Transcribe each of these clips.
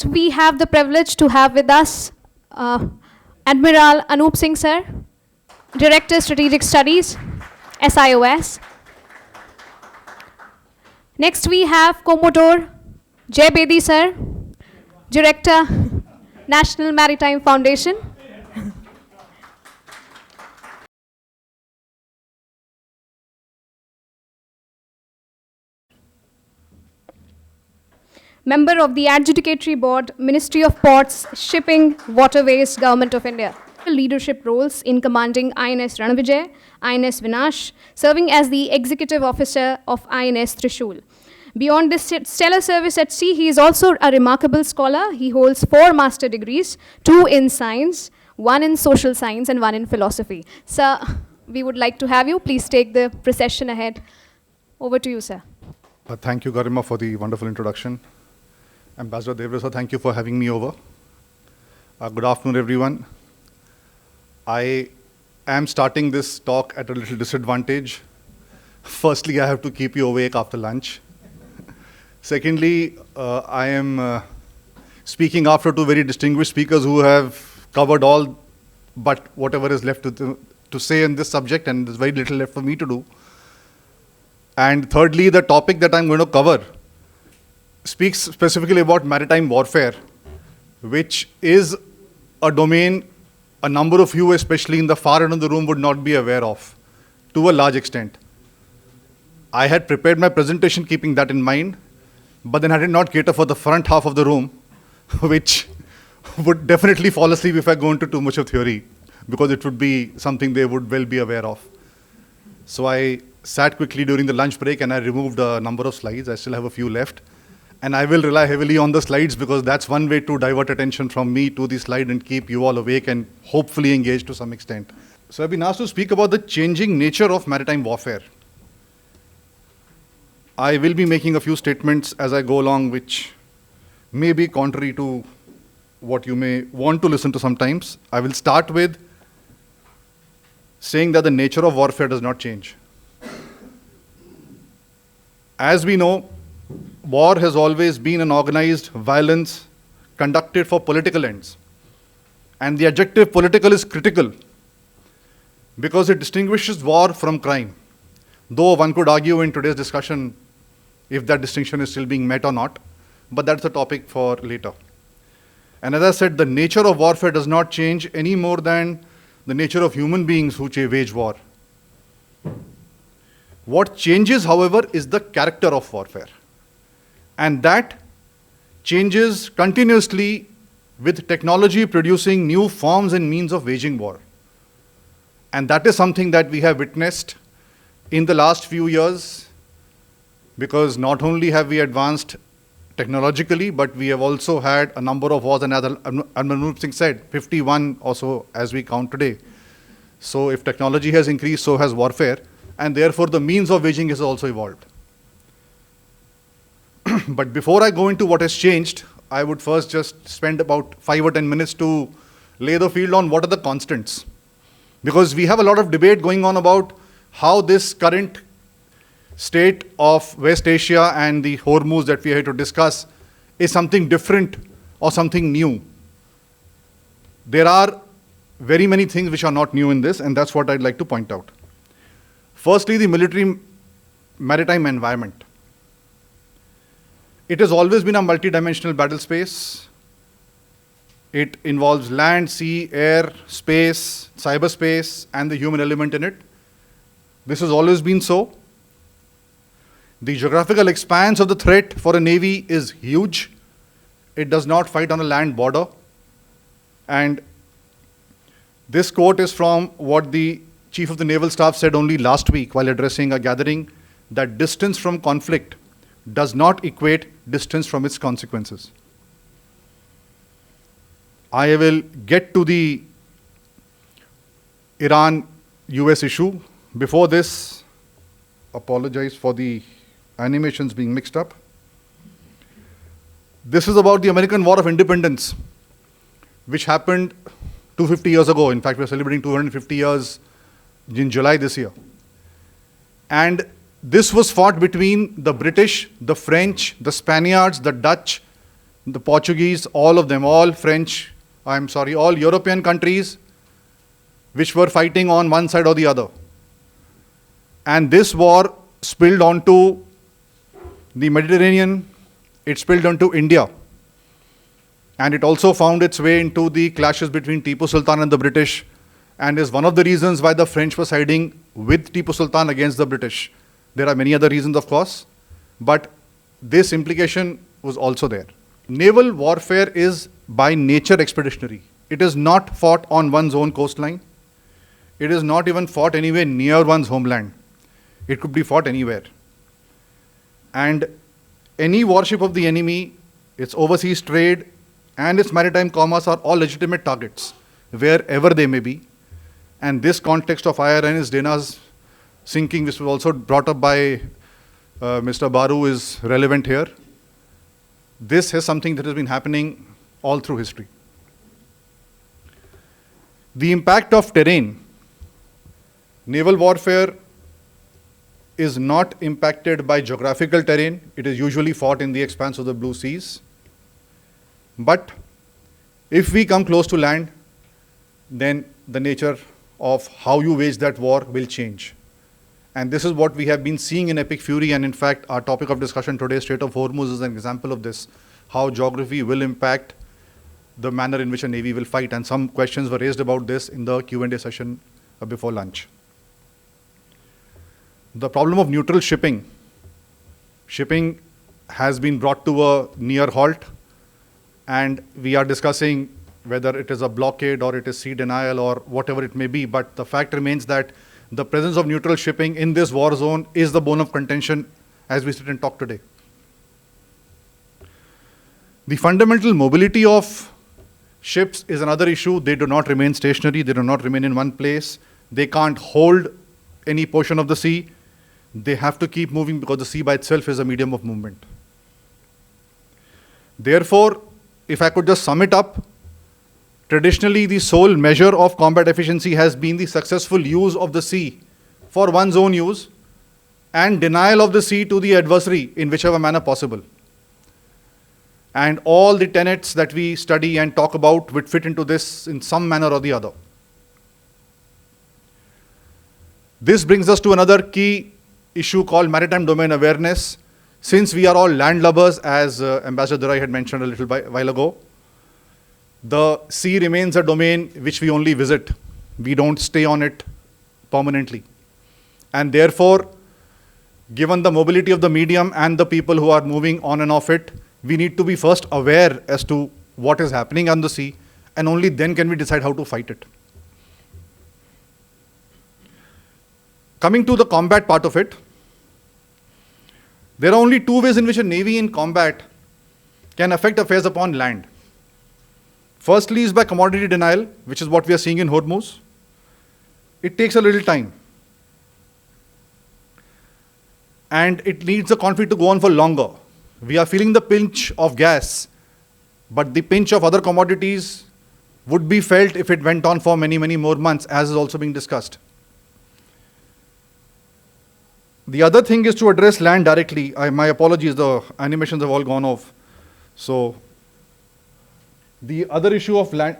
we have the privilege to have with us Admiral Anup Singh, sir, Director Strategic Studies, SIOS. Next we have Commodore Jai Bedi, sir, Director, National Maritime Foundation. Member of the Adjudicatory Board, Ministry of Ports, Shipping, Waterways, Government of India. Leadership roles in commanding INS Ranvijay, INS Vinash, serving as the Executive Officer of INS Trishul. Beyond this stellar service at sea, he is also a remarkable scholar. He holds 4 master degrees, 2 in science, 1 in social science, and 1 in philosophy. Sir, we would like to have you. Please take the procession ahead. Over to you, sir. Thank you, Garima, for the wonderful introduction. Ambassador Devra, thank you for having me over. Good afternoon, everyone. I am starting this talk at a little disadvantage. Firstly, I have to keep you awake after lunch. Secondly, I am speaking after 2 very distinguished speakers who have covered all but whatever is left to say in this subject, and there's very little left for me to do. And thirdly, the topic that I'm going to cover speaks specifically about maritime warfare, which is a domain a number of you, especially in the far end of the room, would not be aware of, to a large extent. I had prepared my presentation keeping that in mind, but then I did not cater for the front half of the room, which would definitely fall asleep if I go into too much of theory, because it would be something they would well be aware of. So I sat quickly during the lunch break and I removed a number of slides. I still have a few left. And I will rely heavily on the slides because that's one way to divert attention from me to the slide and keep you all awake and hopefully engaged to some extent. So I've been asked to speak about the changing nature of maritime warfare. I will be making a few statements as I go along which may be contrary to what you may want to listen to sometimes. I will start with saying that the nature of warfare does not change. As we know, war has always been an organized violence conducted for political ends. And the adjective political is critical because it distinguishes war from crime. Though one could argue in today's discussion if that distinction is still being met or not, but that's a topic for later. And as I said, the nature of warfare does not change any more than the nature of human beings who wage war. What changes, however, is the character of warfare. And that changes continuously with technology producing new forms and means of waging war. And that is something that we have witnessed in the last few years, because not only have we advanced technologically, but we have also had a number of wars, and as Anup Singh said, 51 or so as we count today. So if technology has increased, so has warfare, and therefore the means of waging has also evolved. But before I go into what has changed, I would first just spend about 5 or 10 minutes to lay the field on what are the constants. Because we have a lot of debate going on about how this current state of West Asia and the Hormuz that we are here to discuss is something different or something new. There are very many things which are not new in this, and that's what I'd like to point out. Firstly, the military maritime environment. It has always been a multi-dimensional battle space. It involves land, sea, air, space, cyberspace, and the human element in it. This has always been so. The geographical expanse of the threat for a navy is huge. It does not fight on a land border. And this quote is from what the Chief of the Naval Staff said only last week while addressing a gathering, that distance from conflict does not equate distance from its consequences. I will get to the Iran-US issue. Before this, apologize for the animations being mixed up. This is about the American War of Independence, which happened 250 years ago. In fact, we're celebrating 250 years in July this year. And this was fought between the British, the French, the Spaniards, the Dutch, the Portuguese, all of them, all French, all European countries which were fighting on one side or the other. And this war spilled onto the Mediterranean, it spilled onto India. And it also found its way into the clashes between Tipu Sultan and the British, and is one of the reasons why the French were siding with Tipu Sultan against the British. There are many other reasons, of course, but this implication was also there. Naval warfare is by nature expeditionary. It is not fought on one's own coastline. It is not even fought anywhere near one's homeland. It could be fought anywhere. And any warship of the enemy, its overseas trade, and its maritime commerce are all legitimate targets, wherever they may be. And this context of IRNS Dana's sinking, which was also brought up by Mr. Baru, is relevant here. This is something that has been happening all through history. The impact of terrain. Naval warfare is not impacted by geographical terrain. It is usually fought in the expanse of the blue seas. But if we come close to land, then the nature of how you wage that war will change. And this is what we have been seeing in Epic Fury, and in fact, our topic of discussion today, Strait of Hormuz, is an example of this, how geography will impact the manner in which a navy will fight. And some questions were raised about this in the Q&A session before lunch. The problem of neutral shipping. Shipping has been brought to a near halt, and we are discussing whether it is a blockade or it is sea denial or whatever it may be, but the fact remains that the presence of neutral shipping in this war zone is the bone of contention as we sit and talk today. The fundamental mobility of ships is another issue. They do not remain stationary. They do not remain in one place. They can't hold any portion of the sea. They have to keep moving because the sea by itself is a medium of movement. Therefore, if I could just sum it up, traditionally the sole measure of combat efficiency has been the successful use of the sea for one's own use and denial of the sea to the adversary in whichever manner possible. And all the tenets that we study and talk about would fit into this in some manner or the other. This brings us to another key issue called maritime domain awareness. Since we are all landlubbers, as Ambassador Rai had mentioned a little while ago, the sea remains a domain which we only visit. We don't stay on it permanently. And therefore, given the mobility of the medium and the people who are moving on and off it, we need to be first aware as to what is happening on the sea, and only then can we decide how to fight it. Coming to the combat part of it, there are only two ways in which a navy in combat can affect affairs upon land. Firstly is by commodity denial, which is what we are seeing in Hormuz. It takes a little time. And it needs the conflict to go on for longer. We are feeling the pinch of gas, but the pinch of other commodities would be felt if it went on for many, many more months, as is also being discussed. The other thing is to address land directly. My apologies, the animations have all gone off. So the other issue of land,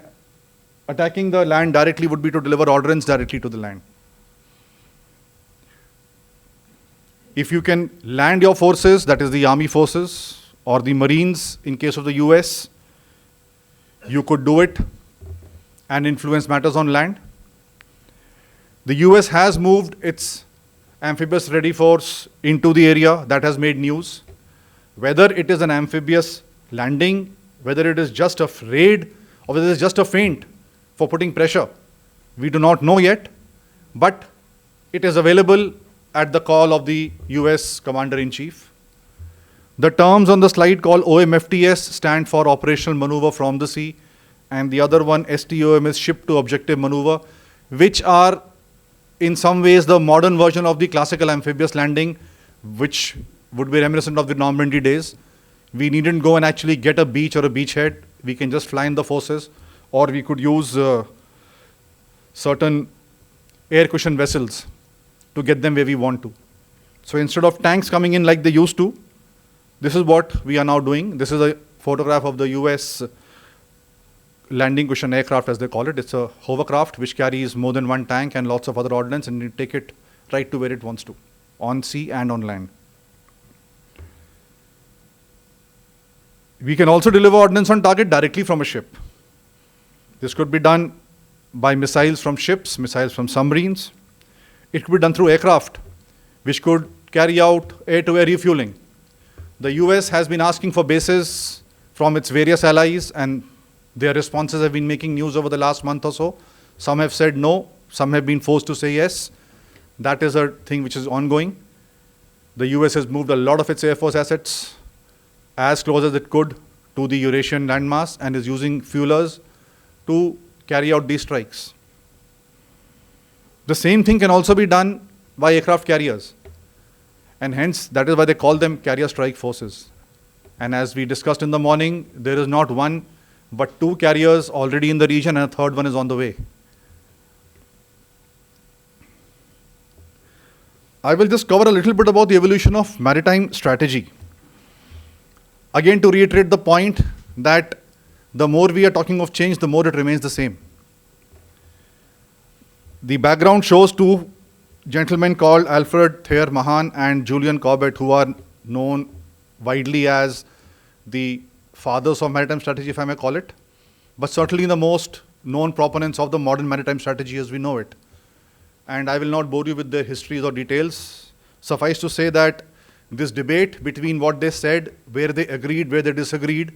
attacking the land directly, would be to deliver ordnance directly to the land. If you can land your forces, that is the army forces or the Marines in case of the US, you could do it and influence matters on land. The US has moved its amphibious ready force into the area. That has made news. Whether it is an amphibious landing, whether it is just a raid, or whether it is just a feint for putting pressure, we do not know yet, but it is available at the call of the US Commander-in-Chief. The terms on the slide called OMFTS stand for Operational Maneuver from the Sea, and the other one, STOM, is Ship to Objective Maneuver, which are in some ways the modern version of the classical amphibious landing, which would be reminiscent of the Normandy days. We needn't go and actually get a beach or a beachhead. We can just fly in the forces, or we could use certain air cushion vessels to get them where we want to. So instead of tanks coming in like they used to, this is what we are now doing. This is photograph of the US landing cushion aircraft, as they call it. It's a hovercraft which carries more than one tank and lots of other ordnance, and you take it right to where it wants to, on sea and on land. We can also deliver ordnance on target directly from a ship. This could be done by missiles from ships, missiles from submarines. It could be done through aircraft, which could carry out air-to-air refueling. The US has been asking for bases from its various allies, and their responses have been making news over the last month or so. Some have said no, some have been forced to say yes. That is a thing which is ongoing. The US has moved a lot of its Air Force assets as close as it could to the Eurasian landmass and is using fuelers to carry out these strikes. The same thing can also be done by aircraft carriers. And hence, that is why they call them carrier strike forces. And as we discussed in the morning, there is not one, but two carriers already in the region, and a third one is on the way. I will just cover a little bit about the evolution of maritime strategy. Again, to reiterate the point that the more we are talking of change, the more it remains the same. The background shows two gentlemen called Alfred Thayer Mahan and Julian Corbett, who are known widely as the fathers of maritime strategy, if I may call it, but certainly the most known proponents of the modern maritime strategy as we know it. And I will not bore you with their histories or details. Suffice to say that this debate between what they said, where they agreed, where they disagreed,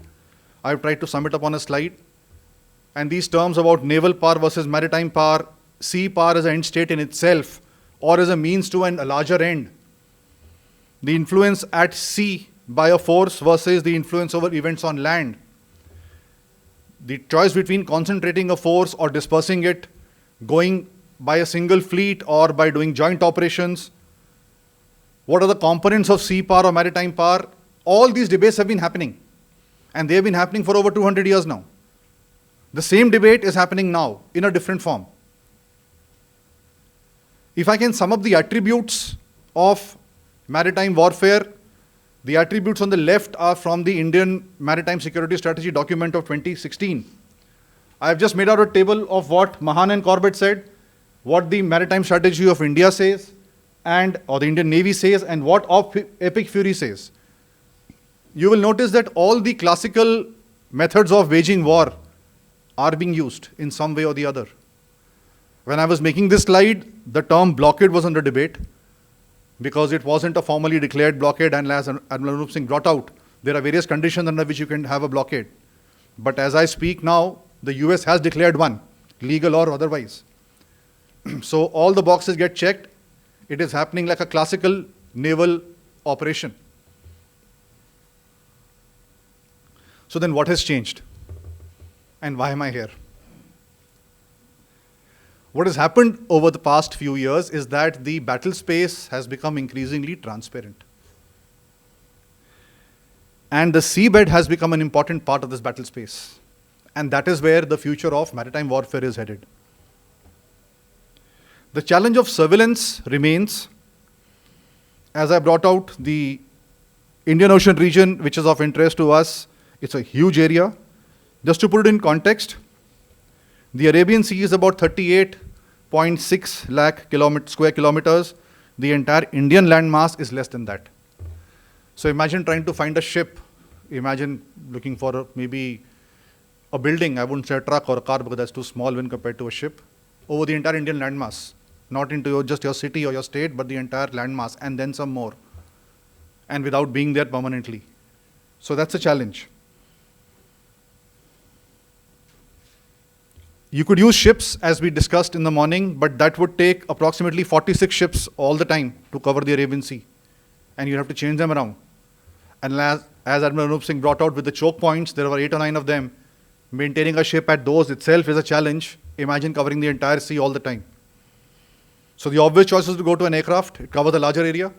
I've tried to sum it up on a slide. And these terms about naval power versus maritime power, sea power as an end state in itself, or as a means to a larger end. The influence at sea by a force versus the influence over events on land. The choice between concentrating a force or dispersing it, going by a single fleet or by doing joint operations. What are the components of sea power or maritime power? All these debates have been happening. And they have been happening for over 200 years now. The same debate is happening now in a different form. If I can sum up the attributes of maritime warfare, the attributes on the left are from the Indian Maritime Security Strategy document of 2016. I have just made out a table of what Mahan and Corbett said, what the maritime strategy of India says, or the Indian Navy says, and what Epic Fury says. You will notice that all the classical methods of waging war are being used in some way or the other. When I was making this slide, the term blockade was under debate because it wasn't a formally declared blockade, and as Admiral Anup Singh brought out, there are various conditions under which you can have a blockade. But as I speak now, the US has declared one, legal or otherwise. So all the boxes get checked. It is happening like a classical naval operation. So then what has changed? And why am I here? What has happened over the past few years is that the battle space has become increasingly transparent. And the seabed has become an important part of this battle space. And that is where the future of maritime warfare is headed. The challenge of surveillance remains. As I brought out, the Indian Ocean region, which is of interest to us, it's a huge area. Just to put it in context, the Arabian Sea is about 38.6 lakh square kilometers. The entire Indian landmass is less than that. So imagine trying to find a ship. Imagine looking for maybe a building. I wouldn't say a truck or a car because that's too small when compared to a ship. Over the entire Indian landmass. Not into just your city or your state, but the entire landmass, and then some more. And without being there permanently. So that's a challenge. You could use ships, as we discussed in the morning, but that would take approximately 46 ships all the time to cover the Arabian Sea. And you have to change them around. And as Admiral Anup Singh brought out with the choke points, there were 8 or 9 of them. Maintaining a ship at those itself is a challenge. Imagine covering the entire sea all the time. So the obvious choice is to go to an aircraft. It covers a larger area.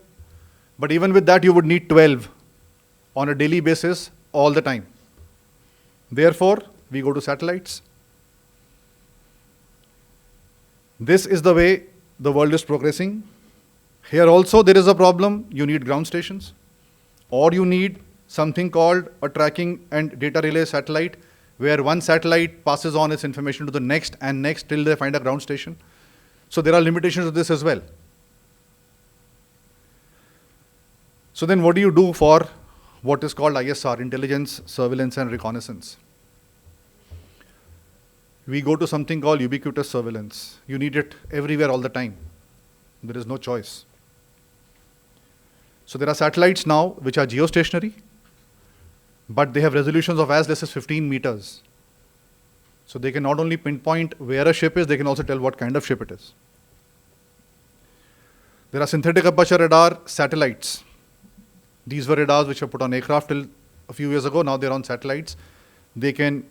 But even with that, you would need 12 on a daily basis all the time. Therefore, we go to satellites. This is the way the world is progressing. Here also there is a problem. You need ground stations, or you need something called a tracking and data relay satellite, where one satellite passes on its information to the next and next till they find a ground station. So there are limitations to this as well. So then what do you do for what is called ISR, intelligence, surveillance, and reconnaissance? We go to something called ubiquitous surveillance. You need it everywhere all the time. There is no choice. So there are satellites now which are geostationary, but they have resolutions of as less as 15 meters. So they can not only pinpoint where a ship is, they can also tell what kind of ship it is. There are synthetic aperture radar satellites. These were radars which were put on aircraft till a few years ago. Now they're on satellites. They can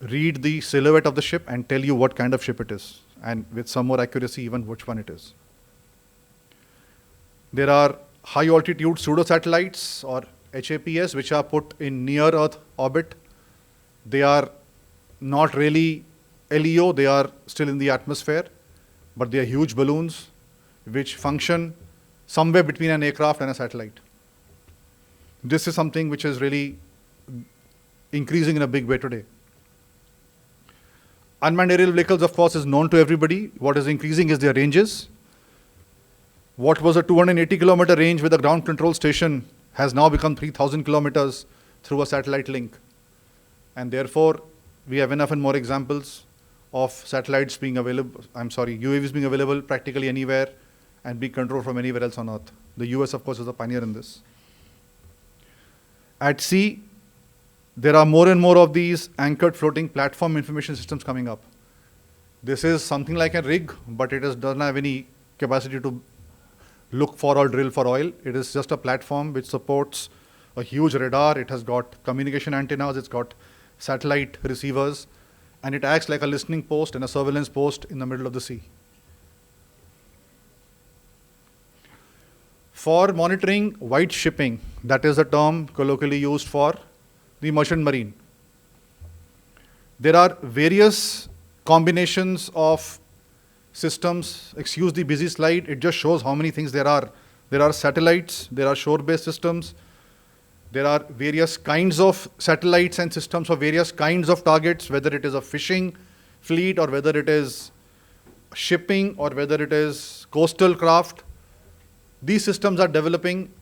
read the silhouette of the ship and tell you what kind of ship it is, and with some more accuracy even which one it is. There are high altitude pseudo-satellites or HAPS which are put in near Earth orbit. They are not really LEO, they are still in the atmosphere, but they are huge balloons which function somewhere between an aircraft and a satellite. This is something which is really increasing in a big way today. Unmanned aerial vehicles, of course, is known to everybody. What is increasing is their ranges. What was a 280-kilometer range with a ground control station has now become 3,000 kilometers through a satellite link. And therefore, we have enough and more examples of satellites being available, UAVs being available practically anywhere and being controlled from anywhere else on Earth. The US, of course, is a pioneer in this. At sea, there are more and more of these anchored floating platform information systems coming up. This is something like a rig, but it doesn't have any capacity to look for or drill for oil. It is just a platform which supports a huge radar. It has got communication antennas, it's got satellite receivers, and it acts like a listening post and a surveillance post in the middle of the sea. For monitoring white shipping, that is a term colloquially used for the merchant marine. There are various combinations of systems. Excuse the busy slide, it just shows how many things there are. There are satellites, there are shore-based systems, there are various kinds of satellites and systems for various kinds of targets, whether it is a fishing fleet or whether it is shipping or whether it is coastal craft. These systems are developing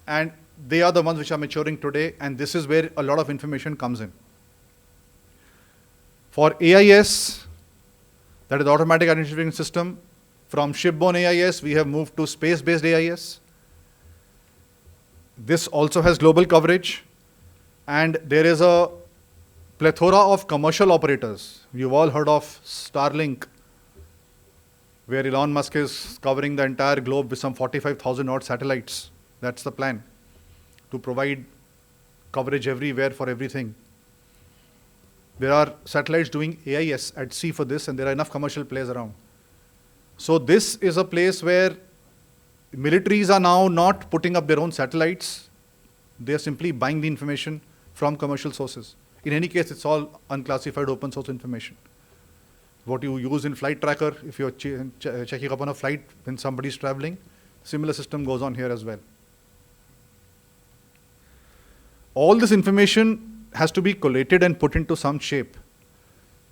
and they are the ones which are maturing today, and this is where a lot of information comes in. For AIS, that is automatic identification system, from shipborne AIS, we have moved to space-based AIS. This also has global coverage, and there is a plethora of commercial operators. You've all heard of Starlink, where Elon Musk is covering the entire globe with some 45,000 odd satellites. That's the plan, to provide coverage everywhere for everything. There are satellites doing AIS at sea for this, and there are enough commercial players around. So this is a place where militaries are now not putting up their own satellites. They are simply buying the information from commercial sources. In any case, it's all unclassified open source information. What you use in flight tracker, if you're checking up on a flight when somebody's traveling, similar system goes on here as well. All this information has to be collated and put into some shape.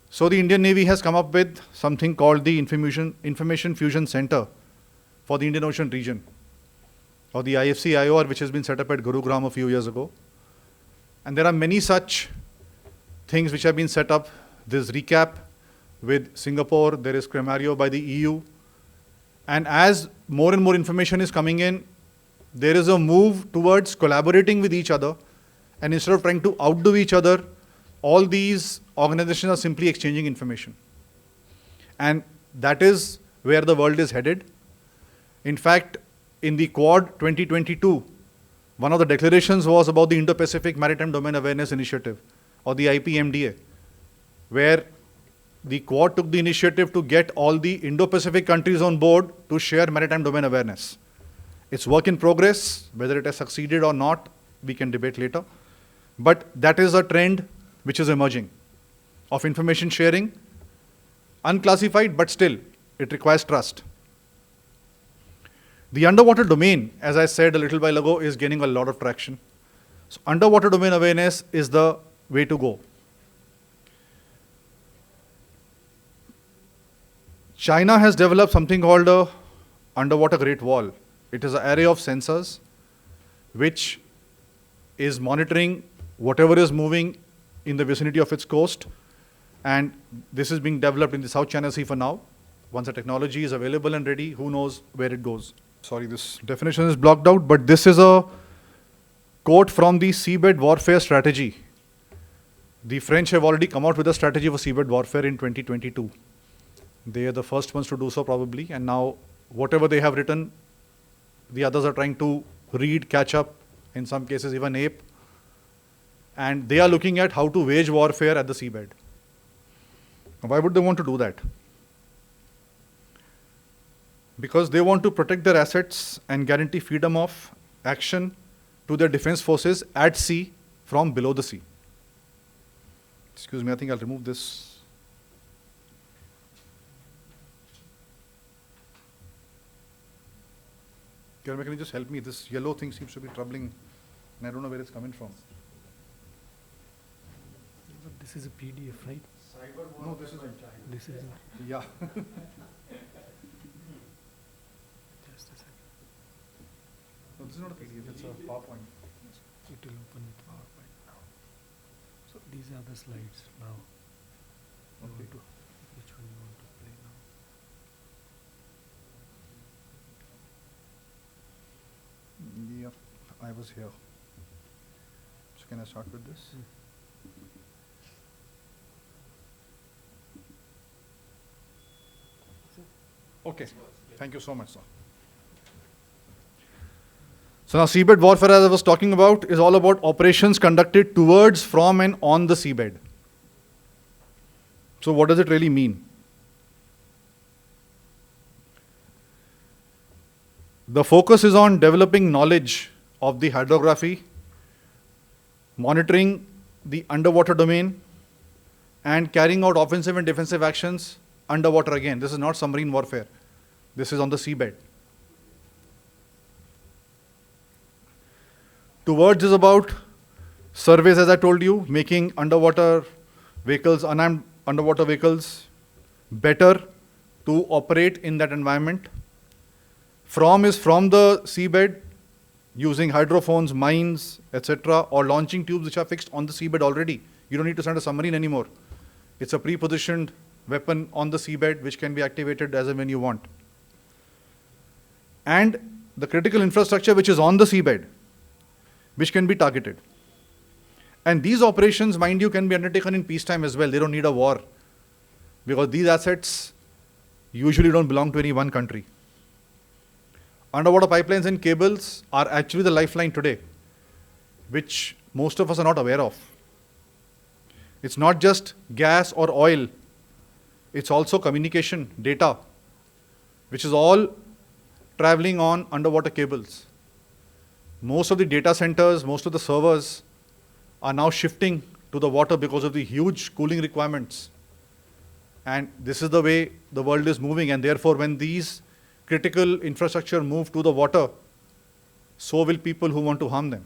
So the Indian Navy has come up with something called the Information Fusion Center for the Indian Ocean region, or the IFC-IOR, which has been set up at Gurugram a few years ago. And there are many such things which have been set up. This RECAP with Singapore, there is Cremario by the EU. And as more and more information is coming in, there is a move towards collaborating with each other. And instead of trying to outdo each other, all these organizations are simply exchanging information. And that is where the world is headed. In fact, in the Quad 2022, one of the declarations was about the Indo-Pacific Maritime Domain Awareness Initiative, or the IPMDA, where the Quad took the initiative to get all the Indo-Pacific countries on board to share maritime domain awareness. It's work in progress. Whether it has succeeded or not, we can debate later. But that is a trend which is emerging of information sharing, unclassified, but still, it requires trust. The underwater domain, as I said a little while ago, is gaining a lot of traction. So underwater domain awareness is the way to go. China has developed something called a underwater Great Wall. It is an array of sensors which is monitoring whatever is moving in the vicinity of its coast, and this is being developed in the South China Sea for now. Once the technology is available and ready, who knows where it goes. Sorry, this definition is blocked out, but this is a quote from the Seabed warfare strategy. The French have already come out with a strategy for seabed warfare in 2022. They are the first ones to do so probably, and now whatever they have written, the others are trying to read, catch up, in some cases even ape, and they are looking at how to wage warfare at the seabed. Why would they want to do that? Because they want to protect their assets and guarantee freedom of action to their defense forces at sea from below the sea. Excuse me, I think I'll remove this. Can you just help me? This yellow thing seems to be troubling, and I don't know where it's coming from. But this is a PDF, right? No, this isn't. This isn't. Yeah. Just a second. No, this is not a PDF, it's a PowerPoint. It will open with PowerPoint now. So these are the slides now. Okay. Which one you want to play now? Yep, I was here. So can I start with this? Okay, thank you so much, sir. So now seabed warfare, as I was talking about, is all about operations conducted towards, from and on the seabed. So what does it really mean? The focus is on developing knowledge of the hydrography, monitoring the underwater domain, and carrying out offensive and defensive actions underwater again. This is not submarine warfare. This is on the seabed. Towards is about surveys, as I told you, making underwater vehicles, unarmed underwater vehicles, better to operate in that environment. From is from the seabed, using hydrophones, mines, etc., or launching tubes which are fixed on the seabed already. You don't need to send a submarine anymore. It's a pre-positioned weapon on the seabed which can be activated as and when you want. And the critical infrastructure which is on the seabed, which can be targeted. And these operations, mind you, can be undertaken in peacetime as well. They don't need a war, because these assets usually don't belong to any one country. Underwater pipelines and cables are actually the lifeline today, which most of us are not aware of. It's not just gas or oil, it's also communication, data, which is all traveling on underwater cables. Most of the data centers, most of the servers are now shifting to the water because of the huge cooling requirements. And this is the way the world is moving, and therefore when these critical infrastructure move to the water, so will people who want to harm them.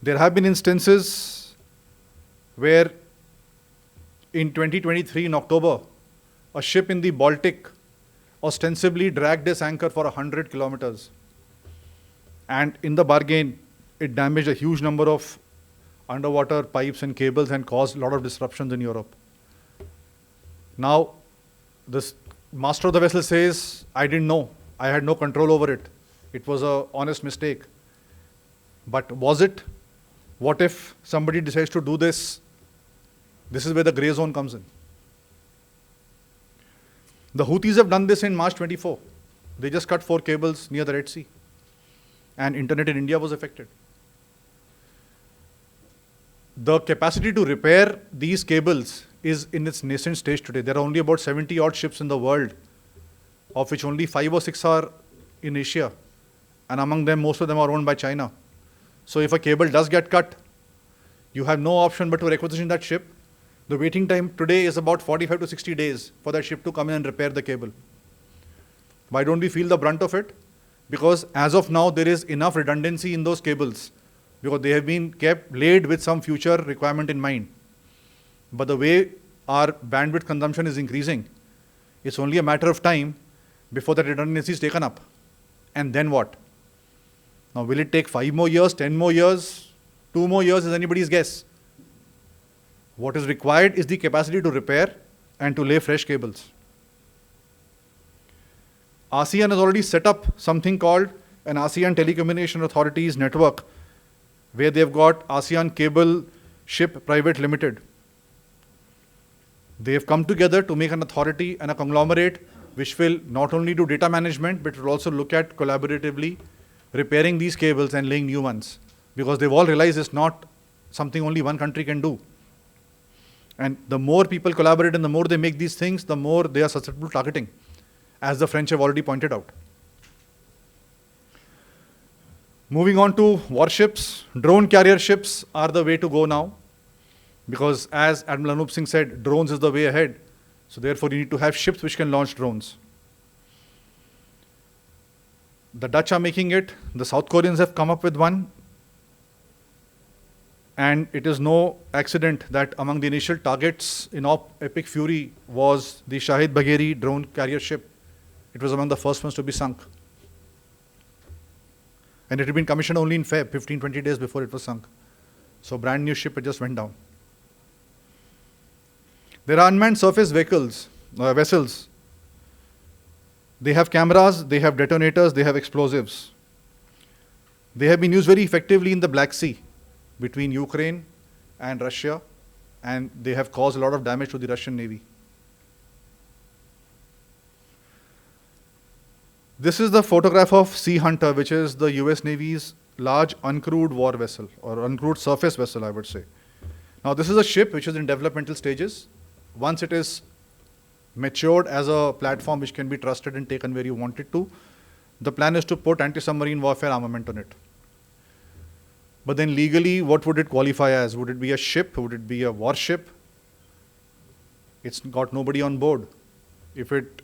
There have been instances where in 2023 in October, a ship in the Baltic ostensibly dragged its anchor for 100 kilometers. And in the bargain, it damaged a huge number of underwater pipes and cables and caused a lot of disruptions in Europe. Now, the master of the vessel says, I didn't know. I had no control over it. It was an honest mistake. But was it? What if somebody decides to do this? This is where the gray zone comes in. The Houthis have done this in March 24. They just cut 4 cables near the Red Sea. And internet in India was affected. The capacity to repair these cables is in its nascent stage today. There are only about 70 odd ships in the world, of which only 5 or 6 are in Asia. And among them, most of them are owned by China. So if a cable does get cut, you have no option but to requisition that ship. The waiting time today is about 45 to 60 days for that ship to come in and repair the cable. Why don't we feel the brunt of it? because as of now, there is enough redundancy in those cables because they have been kept laid with some future requirement in mind. But the way our bandwidth consumption is increasing, it's only a matter of time before that redundancy is taken up. And then what? Now, will it take 5 more years, 10 more years, 2 more years is anybody's guess. What is required is the capacity to repair and to lay fresh cables. ASEAN has already set up something called an ASEAN Telecommunication Authorities Network, where they've got ASEAN Cable Ship Private Limited. They have come together to make an authority and a conglomerate which will not only do data management, but will also look at collaboratively repairing these cables and laying new ones, because they've all realized it's not something only one country can do. And the more people collaborate and the more they make these things, the more they are susceptible to targeting, as the French have already pointed out. Moving on to warships, drone carrier ships are the way to go now, because as Admiral Anup Singh said, drones is the way ahead. So therefore, you need to have ships which can launch drones. The Dutch are making it. The South Koreans have come up with one. And it is no accident that among the initial targets in Epic Fury was the Shahid Bagheri drone carrier ship. It was among the first ones to be sunk. And it had been commissioned only in Feb, 15-20 days before it was sunk. So brand new ship, it just went down. There are unmanned surface vessels. They have cameras, they have detonators, they have explosives. They have been used very effectively in the Black Sea between Ukraine and Russia, and they have caused a lot of damage to the Russian Navy. This is the photograph of Sea Hunter, which is the US Navy's large uncrewed war vessel, or uncrewed surface vessel, I would say. Now, this is a ship which is in developmental stages. Once it is matured as a platform which can be trusted and taken where you want it to, the plan is to put anti-submarine warfare armament on it. But then legally, what would it qualify as? Would it be a ship? Would it be a warship? It's got nobody on board. If it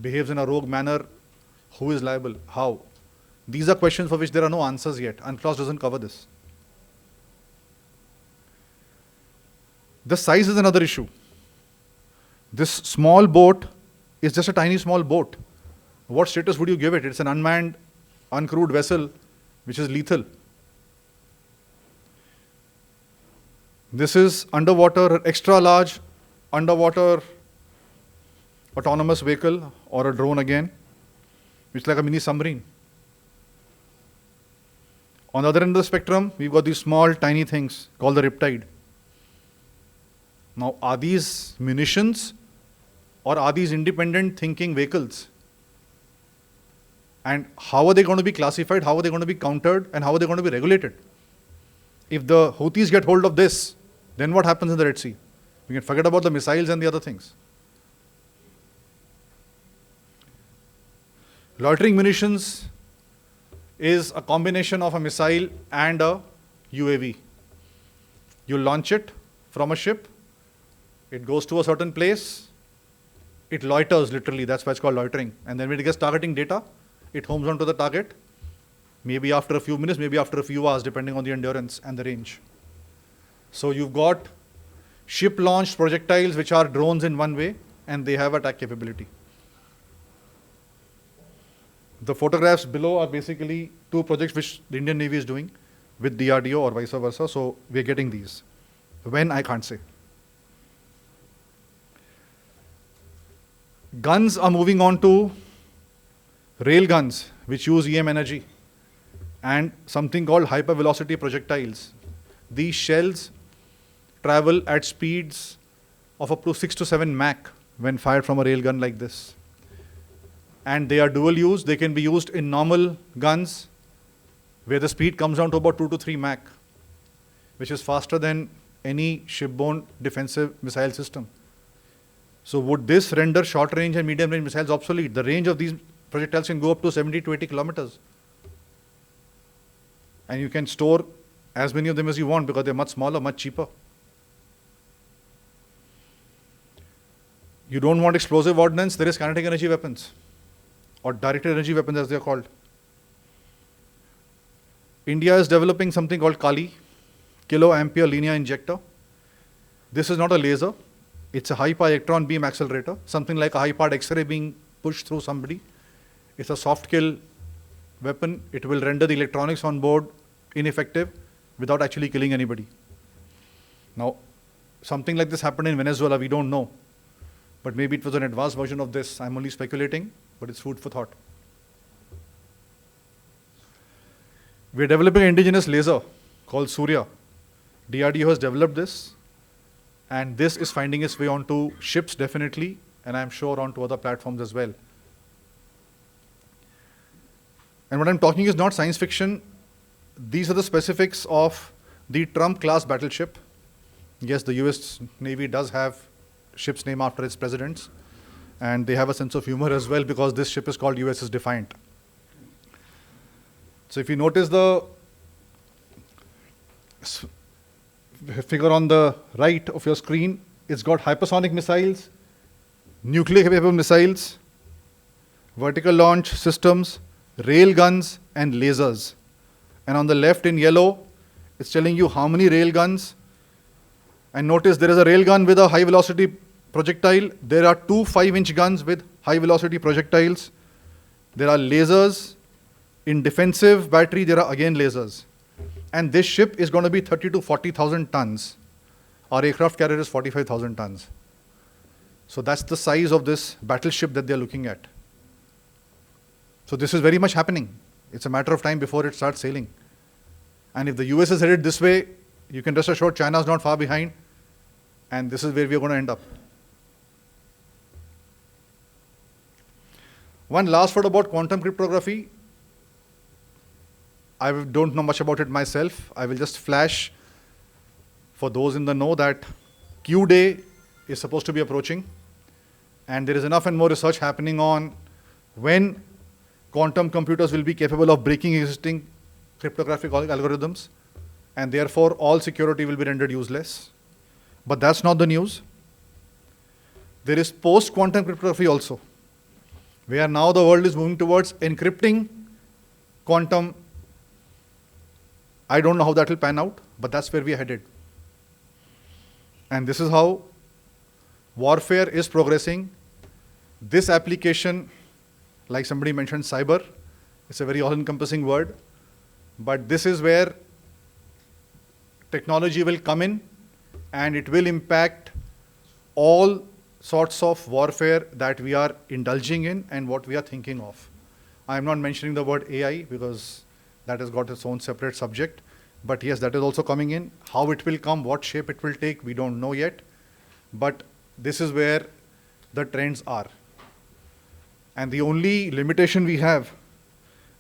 behaves in a rogue manner, who is liable? How? These are questions for which there are no answers yet. UNCLOS doesn't cover this. The size is another issue. This small boat is just a tiny small boat. What status would you give it? It's an unmanned, uncrewed vessel which is lethal. This is underwater, extra large underwater autonomous vehicle, or a drone again, which is like a mini submarine. On the other end of the spectrum, we've got these small, tiny things called the Riptide. Now, are these munitions or are these independent thinking vehicles? And how are they going to be classified? How are they going to be countered? And how are they going to be regulated? If the Houthis get hold of this, then what happens in the Red Sea? We can forget about the missiles and the other things. Loitering munitions is a combination of a missile and a UAV. You launch it from a ship, it goes to a certain place, it loiters literally, that's why it's called loitering. And then when it gets targeting data, it homes onto the target, maybe after a few minutes, maybe after a few hours, depending on the endurance and the range. So you've got ship-launched projectiles which are drones in one way, and they have attack capability. The photographs below are basically two projects which the Indian Navy is doing with DRDO or vice versa, so we're getting these. When, I can't say. Guns are moving on to rail guns, which use EM energy, and something called hypervelocity projectiles. These shells travel at speeds of up to 6 to 7 Mach when fired from a rail gun like this. And they are dual use. They can be used in normal guns where the speed comes down to about 2 to 3 Mach, which is faster than any shipborne defensive missile system. So would this render short-range and medium-range missiles obsolete? The range of these projectiles can go up to 70 to 80 kilometers. And you can store as many of them as you want because they're much smaller, much cheaper. You don't want explosive ordnance, there is kinetic energy weapons, or directed energy weapons as they are called. India is developing something called Kali, kilo ampere linear injector. This is not a laser. It's a high power electron beam accelerator, something like a high powered X-ray being pushed through somebody. It's a soft kill weapon. It will render the electronics on board ineffective without actually killing anybody. Now, something like this happened in Venezuela, we don't know. But maybe it was an advanced version of this. I'm only speculating, but it's food for thought. We're developing an indigenous laser called Surya. DRDO has developed this, and this is finding its way onto ships definitely, and I'm sure onto other platforms as well. And what I'm talking is not science fiction. These are the specifics of the Trump-class battleship. Yes, the US Navy does have ships named after its presidents, and they have a sense of humor as well because this ship is called USS Defiant. So if you notice the figure on the right of your screen, it's got hypersonic missiles, nuclear-capable missiles, vertical launch systems, rail guns, and lasers. And on the left in yellow, it's telling you how many rail guns. And notice there is a rail gun with a high-velocity projectile. There are two 5-inch guns with high-velocity projectiles. There are lasers. In defensive battery, there are again lasers. And this ship is going to be 30 to 40,000 tons. Our aircraft carrier is 45,000 tons. So that's the size of this battleship that they're looking at. So this is very much happening. It's a matter of time before it starts sailing. And if the US is headed this way, you can rest assured China is not far behind. And this is where we are going to end up. One last word about quantum cryptography. I don't know much about it myself. I will just flash for those in the know that Q Day is supposed to be approaching. And there is enough and more research happening on when quantum computers will be capable of breaking existing cryptographic algorithms. And therefore, all security will be rendered useless. But that's not the news. There is post-quantum cryptography also, where now the world is moving towards encrypting quantum. I don't know how that will pan out, but that's where we are headed. And this is how warfare is progressing. This application, like somebody mentioned, cyber, it's a very all-encompassing word, but this is where technology will come in, and it will impact all sorts of warfare that we are indulging in and what we are thinking of. I am not mentioning the word AI because that has got its own separate subject. But yes, that is also coming in. How it will come, what shape it will take, we don't know yet. But this is where the trends are. And the only limitation we have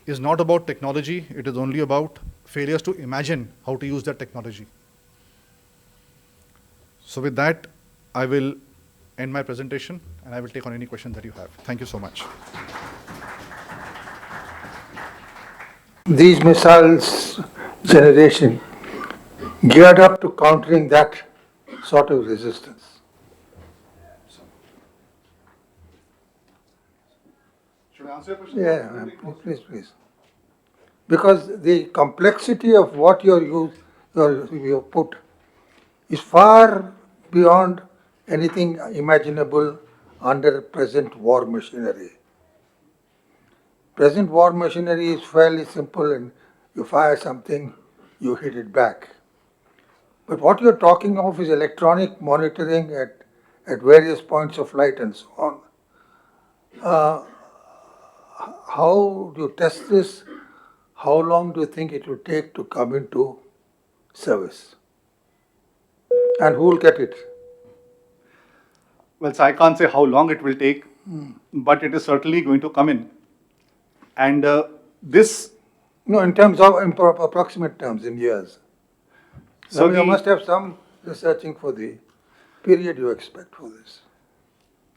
is not about technology. It is only about failures to imagine how to use that technology. So with that, I will end my presentation, and I will take on any questions that you have. Thank you so much. These missiles generation geared up to countering that sort of resistance. Should I answer your question? Yeah, please. Because the complexity of what you put is far beyond anything imaginable under present war machinery. Present war machinery is fairly simple, and you fire something, you hit it back. But what you're talking of is electronic monitoring at various points of flight and so on. How do you test this? How long do you think it will take to come into service? And who will get it? Well, so I can't say how long it will take, but it is certainly going to come in. And this... No, in terms of approximate terms, in years. So you must have some researching for the period you expect for this.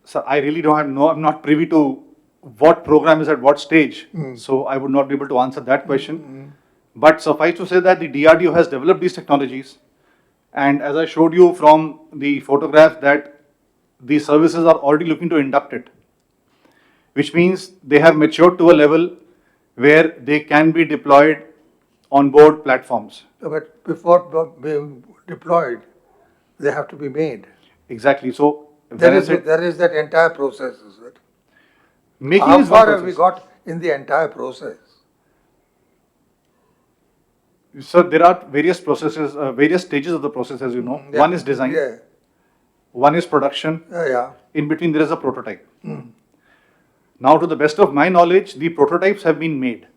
So I really don't know. I'm not privy to what program is at what stage. So I would not be able to answer that question. But suffice to say that the DRDO has developed these technologies. And as I showed you from the photograph, that the services are already looking to induct it, which means they have matured to a level where they can be deployed onboard platforms. But before being deployed, they have to be made. Exactly. So There when I is, said there is that entire process, is it? making How is one far have we process. got in the entire process? So there are various processes, various stages of the process, as you know. Yeah. One is design, Yeah, one is production. yeah. In between, there is a prototype. Now, to the best of my knowledge, the prototypes have been made.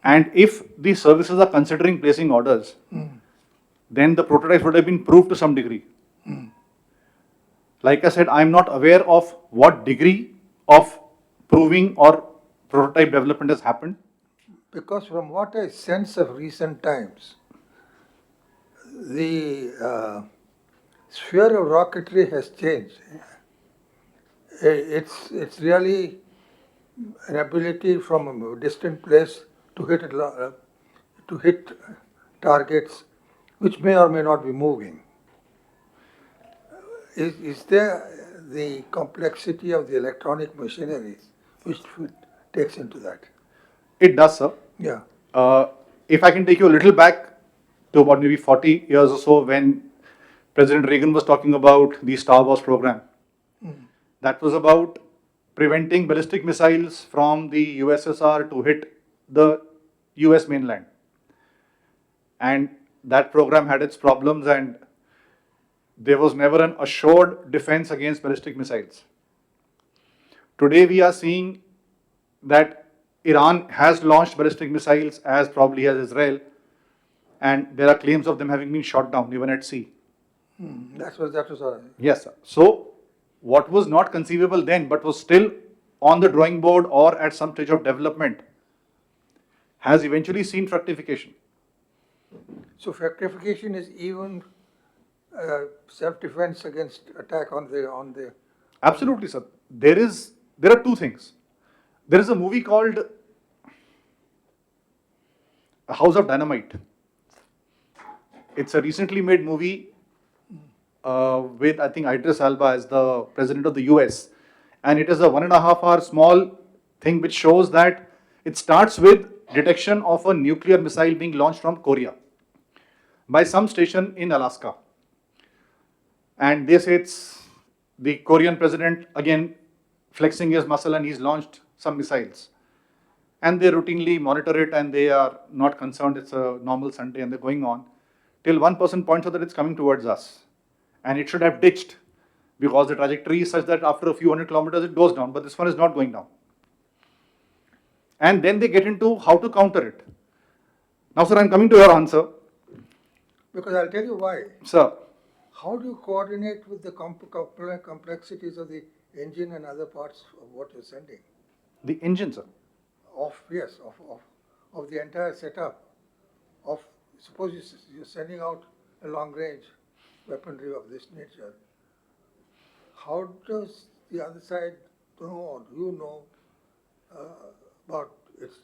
And if the services are considering placing orders, then the prototypes would have been proved to some degree. Like I said, I'm not aware of what degree of proving or prototype development has happened. Because from what I sense of recent times, the sphere of rocketry has changed. It's really an ability from a distant place to hit targets which may or may not be moving. Is there the complexity of the electronic machinery which takes into that? It does, sir. Yeah. If I can take you a little back to about maybe 40 years or so when President Reagan was talking about the Star Wars program. That was about preventing ballistic missiles from the USSR to hit the US mainland. And that program had its problems, and there was never an assured defense against ballistic missiles. Today we are seeing that Iran has launched ballistic missiles as probably as Israel, and there are claims of them having been shot down even at sea. That was all. Yes, sir. So what was not conceivable then but was still on the drawing board or at some stage of development has eventually seen fructification. So fructification is even self-defense against attack on the. Absolutely, sir. There are two things. There is a movie called House of Dynamite. It's a recently made movie with, I think, Idris Elba as the president of the US. And it is a 1.5 hour small thing which shows that it starts with detection of a nuclear missile being launched from Korea by some station in Alaska. And they say it's the Korean president again flexing his muscle, and he's launched some missiles. And they routinely monitor it and they are not concerned. It's a normal Sunday and they're going on till one person points out that it's coming towards us. And it should have ditched because the trajectory is such that after a few hundred kilometers it goes down, but this one is not going down. And then they get into how to counter it. Now, sir, I'm coming to your answer. Because I'll tell you why. Sir, How do you coordinate with the complexities of the engine and other parts of what you're sending? the engine, sir. Of the entire setup. Suppose you're sending out a long range weaponry of this nature. How does the other side know, or do you know about its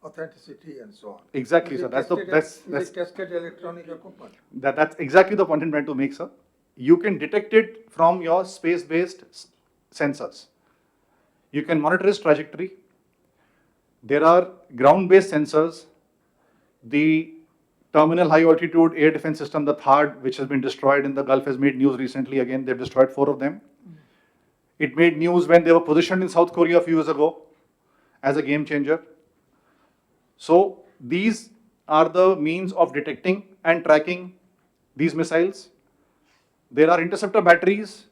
authenticity and so on? Exactly, Is sir. it That's the tested- that's Is it tested electronic equipment? that's exactly the point I'm trying to make, sir. You can detect it from your space-based sensors. You can monitor its trajectory. There are ground-based sensors. The Terminal High Altitude Air Defense System, the THAAD, which has been destroyed in the Gulf, has made news recently. Again, they've destroyed 4 of them. It made news when they were positioned in South Korea a few years ago as a game changer. So these are the means of detecting and tracking these missiles. There are interceptor batteries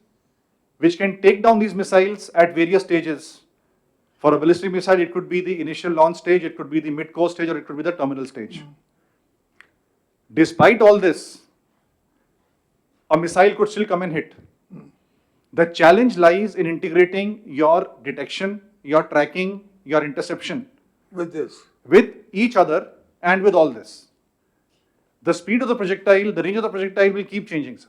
which can take down these missiles at various stages. For a ballistic missile, it could be the initial launch stage, it could be the mid-course stage, or it could be the terminal stage. Despite all this, a missile could still come and hit. The challenge lies in integrating your detection, your tracking, your interception With this? with each other and with all this. The speed of the projectile, the range of the projectile will keep changing, sir.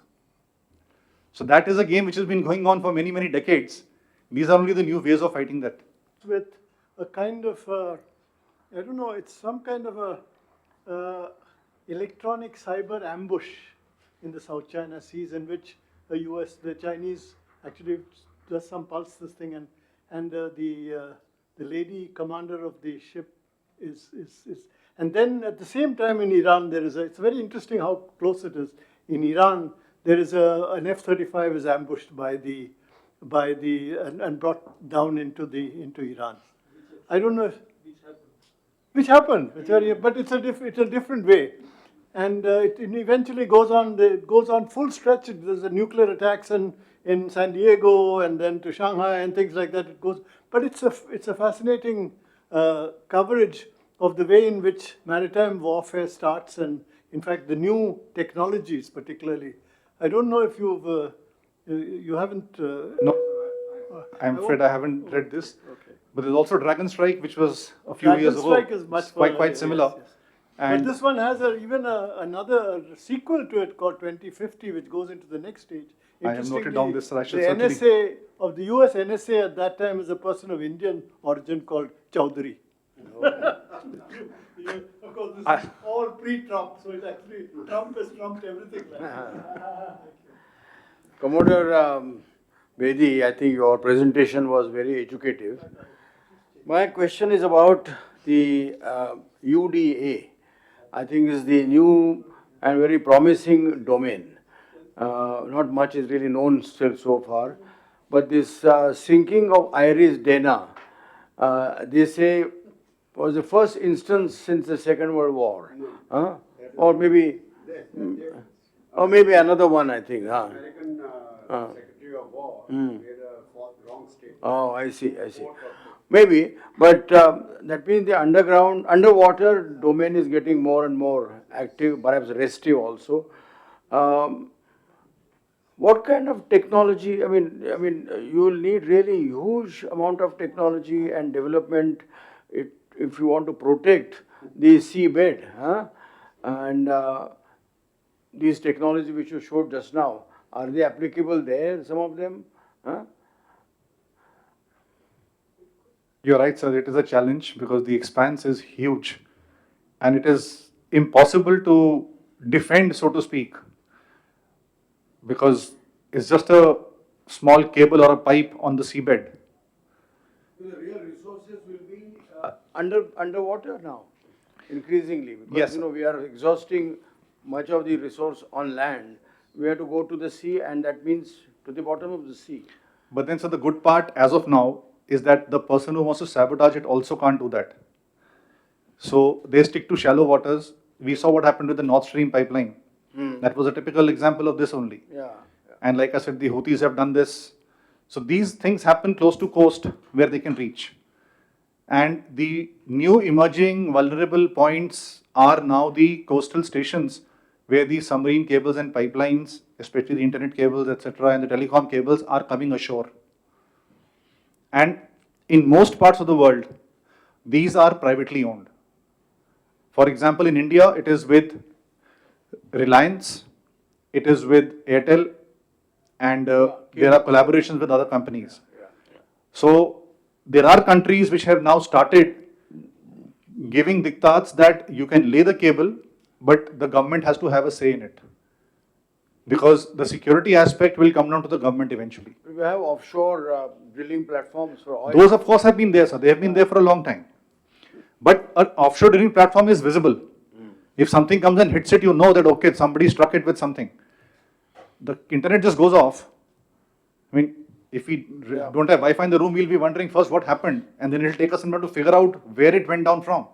So that is a game which has been going on for many, many decades. These are only the new ways of fighting that. With a kind of, I don't know, it's some kind of a electronic cyber ambush in the South China Seas, in which the Chinese actually does some pulse this thing, and the lady commander of the ship is And then at the same time in Iran, it's very interesting how close it is. In Iran, there is an F-35 is ambushed and brought down into Iran. I don't know which happened. But it's a different way. And it eventually goes on full stretch. There's a nuclear attacks in San Diego and then to Shanghai and things like that. But it's a fascinating coverage of the way in which maritime warfare starts, and in fact the new technologies particularly. I don't know if you haven't. No, I'm afraid I haven't read this. Okay. But there's also Dragon Strike, which was a few years ago. Dragon Strike is much quite similar. Yes. And But this one has another sequel to it called 2050, which goes into the next stage. I have noted down this, sir. I should the certainly... NSA of the US NSA at that time is a person of Indian origin called Chowdhury. Of course, this is all pre-Trump, so it's actually Trump has trumped everything. Commodore Bedi, I think your presentation was very educative. My question is about the UDA. I think is the new and very promising domain. Not much is really known still so far, but this sinking of Iris Dana, they say was the first instance since the Second World War, or maybe another one. I think. American Secretary of War made a wrong statement. Oh, I see. Maybe, but that means the underwater domain is getting more and more active, perhaps restive also. What kind of technology? I mean, you will need really huge amount of technology and development if you want to protect the seabed, and these technologies which you showed just now, are they applicable there? Some of them, You're right, sir. It is a challenge because the expanse is huge and it is impossible to defend, so to speak, because it's just a small cable or a pipe on the seabed. The real resources will be underwater now, increasingly, because Yes. we are exhausting much of the resource on land. We have to go to the sea, and that means to the bottom of the sea. But then, so the good part as of now is that the person who wants to sabotage it also can't do that. So they stick to shallow waters. We saw what happened with the Nord Stream pipeline. That was a typical example of this only. Yeah. And like I said, the Houthis have done this. So these things happen close to coast where they can reach. And the new emerging vulnerable points are now the coastal stations where the submarine cables and pipelines, especially the internet cables, etc., and the telecom cables are coming ashore. And in most parts of the world, these are privately owned. For example, in India, it is with Reliance, it is with Airtel, and there are collaborations with other companies. So there are countries which have now started giving diktats that you can lay the cable, but the government has to have a say in it. Because the security aspect will come down to the government eventually. We have offshore drilling platforms for oil. Those, of course, have been there, sir. They have been there for a long time. But an offshore drilling platform is visible. If something comes and hits it, you know that, okay, somebody struck it with something. The internet just goes off. I mean, if we don't have Wi-Fi in the room, we'll be wondering first what happened, and then it'll take us a minute to figure out where it went down from.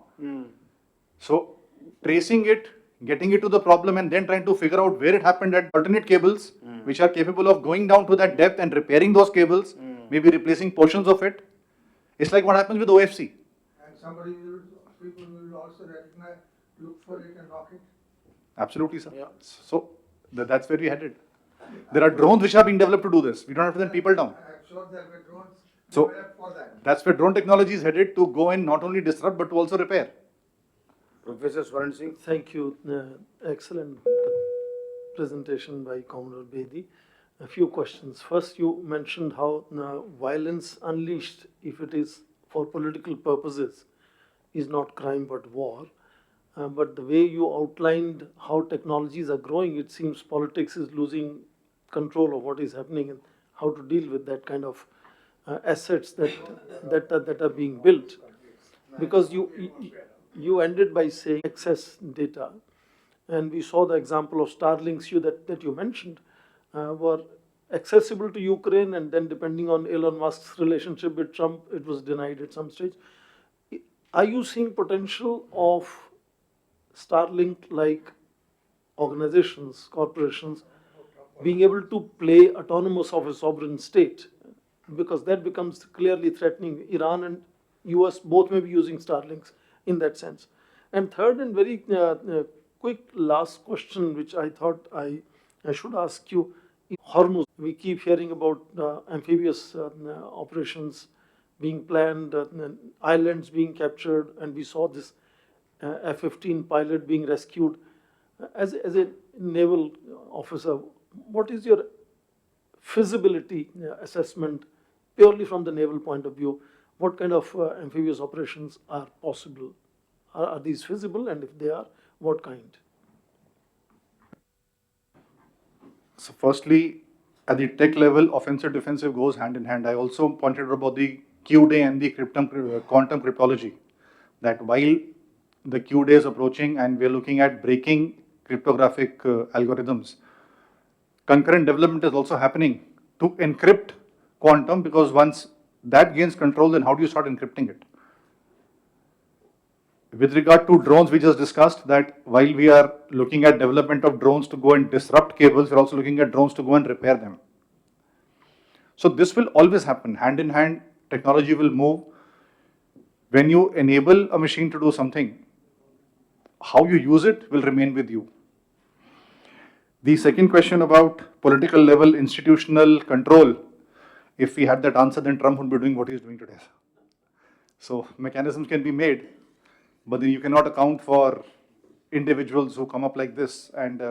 So, tracing it, getting it to the problem, and then trying to figure out where it happened at alternate cables, which are capable of going down to that depth and repairing those cables, maybe replacing portions of it. It's like what happens with OFC. And people will also recognize, look for it and knock it. Absolutely, sir. Yeah. So, that's where we headed. There are drones which are being developed to do this. We don't have to send people down. I'm sure there were drones So- developed for that. That's where drone technology is headed, to go and not only disrupt but to also repair. Professor Swaran Singh. Thank you. Excellent presentation by Commodore Bedi. A few questions. First, you mentioned how violence unleashed, if it is for political purposes, is not crime but war. But the way you outlined how technologies are growing, it seems politics is losing control of what is happening and how to deal with that kind of assets that are being built. Because you ended by saying excess data. And we saw the example of Starlinks that you mentioned were accessible to Ukraine, and then depending on Elon Musk's relationship with Trump, it was denied at some stage. Are you seeing potential of Starlink-like organizations, corporations, being able to play autonomous of a sovereign state? Because that becomes clearly threatening. Iran and US both may be using Starlinks in that sense. And third and very quick last question, which I thought I should ask you, Hormuz. We keep hearing about amphibious operations being planned, islands being captured, and we saw this F-15 pilot being rescued. As a naval officer, what is your feasibility assessment purely from the naval point of view? What kind of amphibious operations are possible? Are these feasible, and if they are, what kind? So firstly, at the tech level, offensive defensive goes hand in hand. I also pointed out about the Q day and the quantum cryptology. That while the Q day is approaching and we're looking at breaking cryptographic algorithms, concurrent development is also happening to encrypt quantum, because once that gains control, then how do you start encrypting it? With regard to drones, we just discussed that while we are looking at development of drones to go and disrupt cables, we're also looking at drones to go and repair them. So this will always happen. Hand in hand, technology will move. When you enable a machine to do something, how you use it will remain with you. The second question about political level institutional control, if we had that answer, then Trump would be doing what he's doing today. So mechanisms can be made, but then you cannot account for individuals who come up like this. And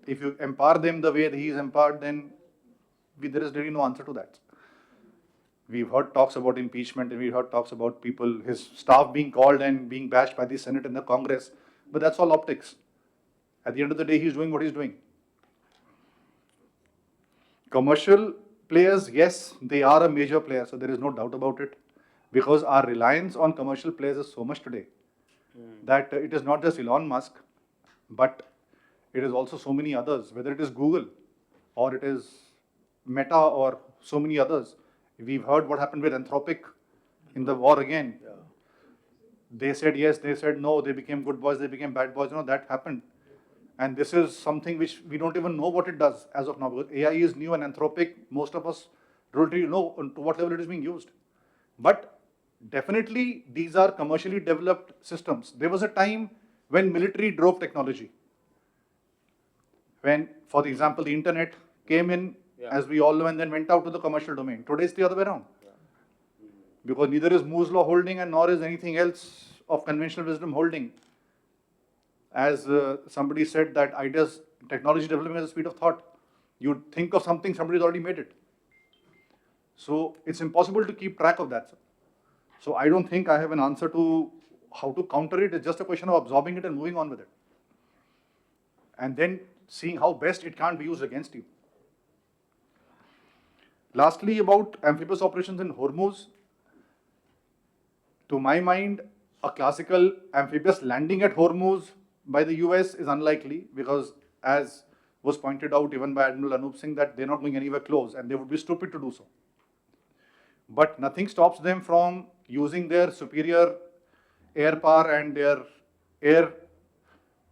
if you empower them the way he is empowered, then there is really no answer to that. We've heard talks about impeachment, and we've heard talks about people, his staff being called and being bashed by the Senate and the Congress, but that's all optics. At the end of the day, he's doing what he's doing. Commercial players, yes, they are a major player, so there is no doubt about it, because our reliance on commercial players is so much today that it is not just Elon Musk, but it is also so many others, whether it is Google or it is Meta or so many others. We've heard what happened with Anthropic in the war again. Yeah. They said yes, they said no, they became good boys, they became bad boys, that happened. And this is something which we don't even know what it does as of now, because AI is new, and Anthropic, most of us don't really know to what level it is being used. But definitely, these are commercially developed systems. There was a time when military drove technology. When, for example, the internet came in, as we all know, and then went out to the commercial domain. Today it's the other way around. Because neither is Moore's law holding, and nor is anything else of conventional wisdom holding. As somebody said, that ideas, technology developing at the speed of thought. You think of something, somebody's already made it. So it's impossible to keep track of that. So I don't think I have an answer to how to counter it. It's just a question of absorbing it and moving on with it. And then seeing how best it can't be used against you. Lastly, about amphibious operations in Hormuz. To my mind, a classical amphibious landing at Hormuz by the US is unlikely, because as was pointed out even by Admiral Anup Singh, that they're not going anywhere close and they would be stupid to do so. But nothing stops them from using their superior air power and their air,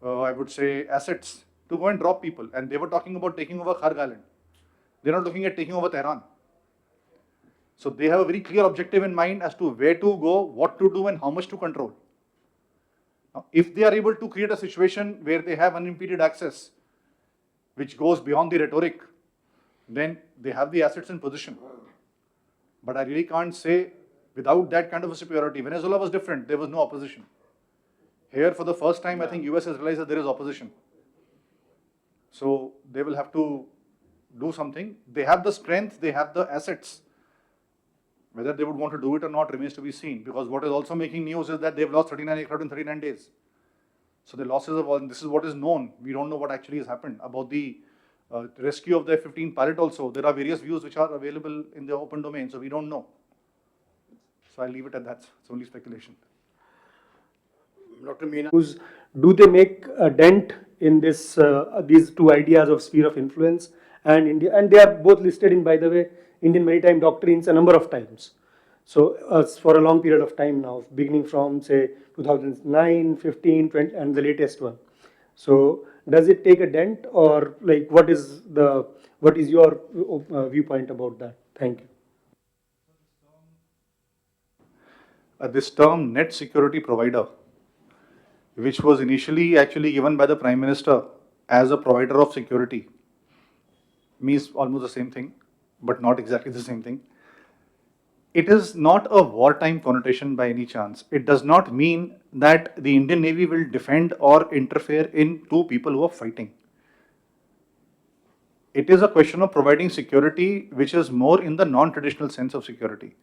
I would say, assets to go and drop people. And they were talking about taking over Kharg Island. They're not looking at taking over Tehran. So they have a very clear objective in mind as to where to go, what to do, and how much to control. Now, if they are able to create a situation where they have unimpeded access, which goes beyond the rhetoric, then they have the assets in position. But I really can't say without that kind of a superiority. Venezuela was different. There was no opposition. Here, for the first time, I think US has realized that there is opposition. So they will have to do something. They have the strength, they have the assets. Whether they would want to do it or not remains to be seen, because what is also making news is that they've lost 39 aircraft in 39 days. So the losses of all, this is what is known. We don't know what actually has happened. About the rescue of the F-15 pilot also, there are various views which are available in the open domain, so we don't know. So I'll leave it at that. It's only speculation. Dr. Meena. Do they make a dent in this these two ideas of sphere of influence and India? And they are both listed in, by the way, Indian maritime doctrines a number of times. So for a long period of time now, beginning from say 2009, 15, 20, and the latest one. So does it take a dent, or like what is your viewpoint about that? Thank you. This term net security provider, which was initially actually given by the Prime Minister as a provider of security, means almost the same thing, but not exactly the same thing. It is not a wartime connotation by any chance. It does not mean that the Indian Navy will defend or interfere in two people who are fighting. It is a question of providing security which is more in the non-traditional sense of security.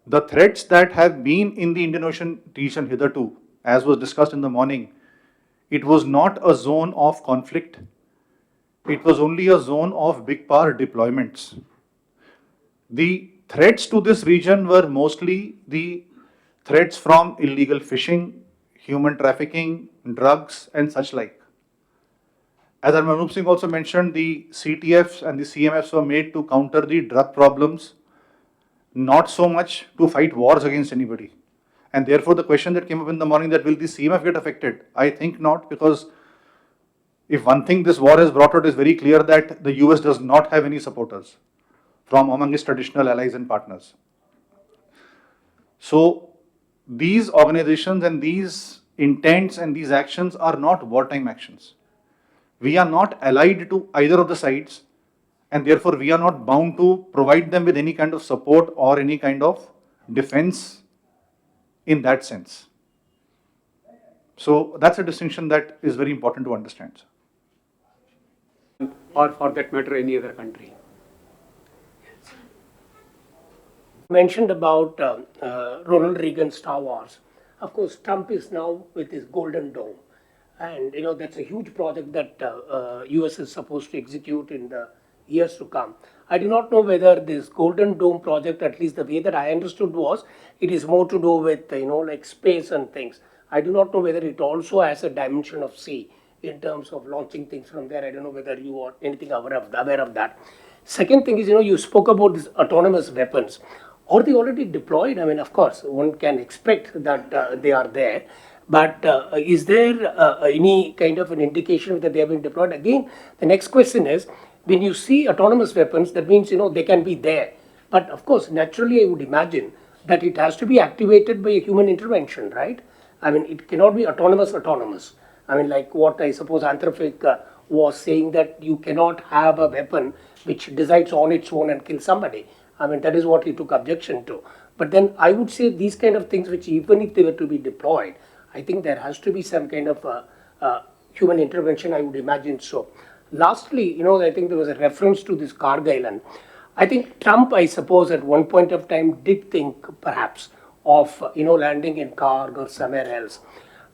The threats that have been in the Indian Ocean region hitherto, as was discussed in the morning, it was not a zone of conflict. It was only a zone of big power deployments. The threats to this region were mostly the threats from illegal fishing, human trafficking, drugs, and such like. As Anup Singh also mentioned, the CTFs and the CMFs were made to counter the drug problems, not so much to fight wars against anybody. And therefore, the question that came up in the morning, that will the CMF get affected? I think not, because if one thing this war has brought out is very clear, that the US does not have any supporters from among its traditional allies and partners. So these organizations and these intents and these actions are not wartime actions. We are not allied to either of the sides, and therefore we are not bound to provide them with any kind of support or any kind of defense in that sense. So that's a distinction that is very important to understand. Or for that matter, any other country. Mentioned about Ronald Reagan's Star Wars. Of course, Trump is now with his Golden Dome. And that's a huge project that US is supposed to execute in the years to come. I do not know whether this Golden Dome project, at least the way that I understood was, it is more to do with, like space and things. I do not know whether it also has a dimension of sea in terms of launching things from there. I don't know whether you are anything aware of that. Second thing is, you spoke about these autonomous weapons. Are they already deployed? I mean, of course, one can expect that they are there. But is there any kind of an indication that they have been deployed? Again, the next question is, when you see autonomous weapons, that means, they can be there. But of course, naturally, I would imagine that it has to be activated by a human intervention, right? I mean, it cannot be autonomous. I mean, like what I suppose Anthropic was saying, that you cannot have a weapon which decides on its own and kill somebody. I mean, that is what he took objection to. But then I would say these kind of things, which even if they were to be deployed, I think there has to be some kind of human intervention, I would imagine so. Lastly, I think there was a reference to this Karg Island. I think Trump, I suppose, at one point of time did think perhaps of, landing in Karg or somewhere else.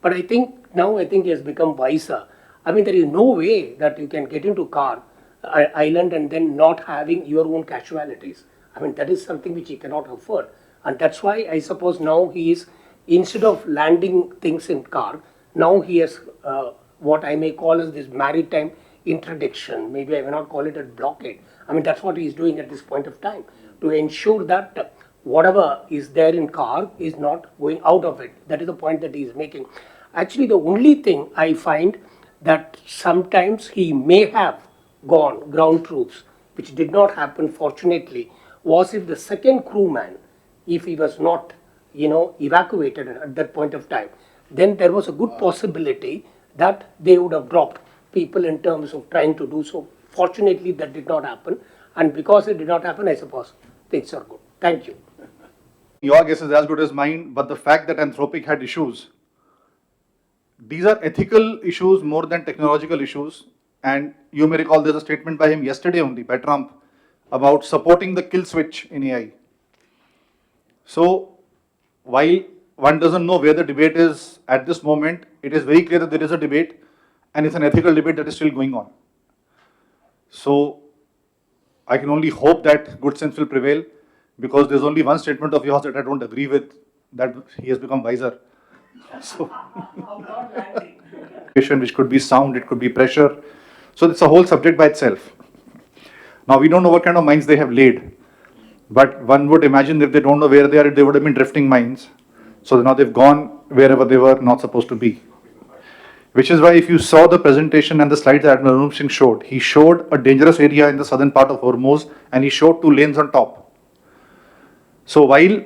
But I think now he has become wiser. I mean, there is no way that you can get into Karg Island and then not having your own casualties. I mean, that is something which he cannot afford. And that's why I suppose now he is, instead of landing things in Karg, now he has what I may call as this maritime interdiction. Maybe I may not call it a blockade. I mean, that's what he is doing at this point of time, to ensure that whatever is there in Karg is not going out of it. That is the point that he is making. Actually, the only thing I find that sometimes he may have gone ground troops, which did not happen fortunately, was if the second crewman, if he was not, evacuated at that point of time, then there was a good possibility that they would have dropped people in terms of trying to do so. Fortunately, that did not happen. And because it did not happen, I suppose things are good. Thank you. Your guess is as good as mine, but the fact that Anthropic had issues, these are ethical issues more than technological issues. And you may recall there's a statement by him yesterday only, by Trump, about supporting the kill switch in AI. So while one doesn't know where the debate is at this moment, it is very clear that there is a debate, and it's an ethical debate that is still going on. So I can only hope that good sense will prevail, because there's only one statement of yours that I don't agree with, that he has become wiser. So, which could be sound, it could be pressure. So it's a whole subject by itself. Now we don't know what kind of mines they have laid, but one would imagine if they don't know where they are, they would have been drifting mines. So now they've gone wherever they were not supposed to be. Which is why if you saw the presentation and the slides that Admiral Anup Singh showed, he showed a dangerous area in the southern part of Hormuz and he showed 2 lanes on top. So while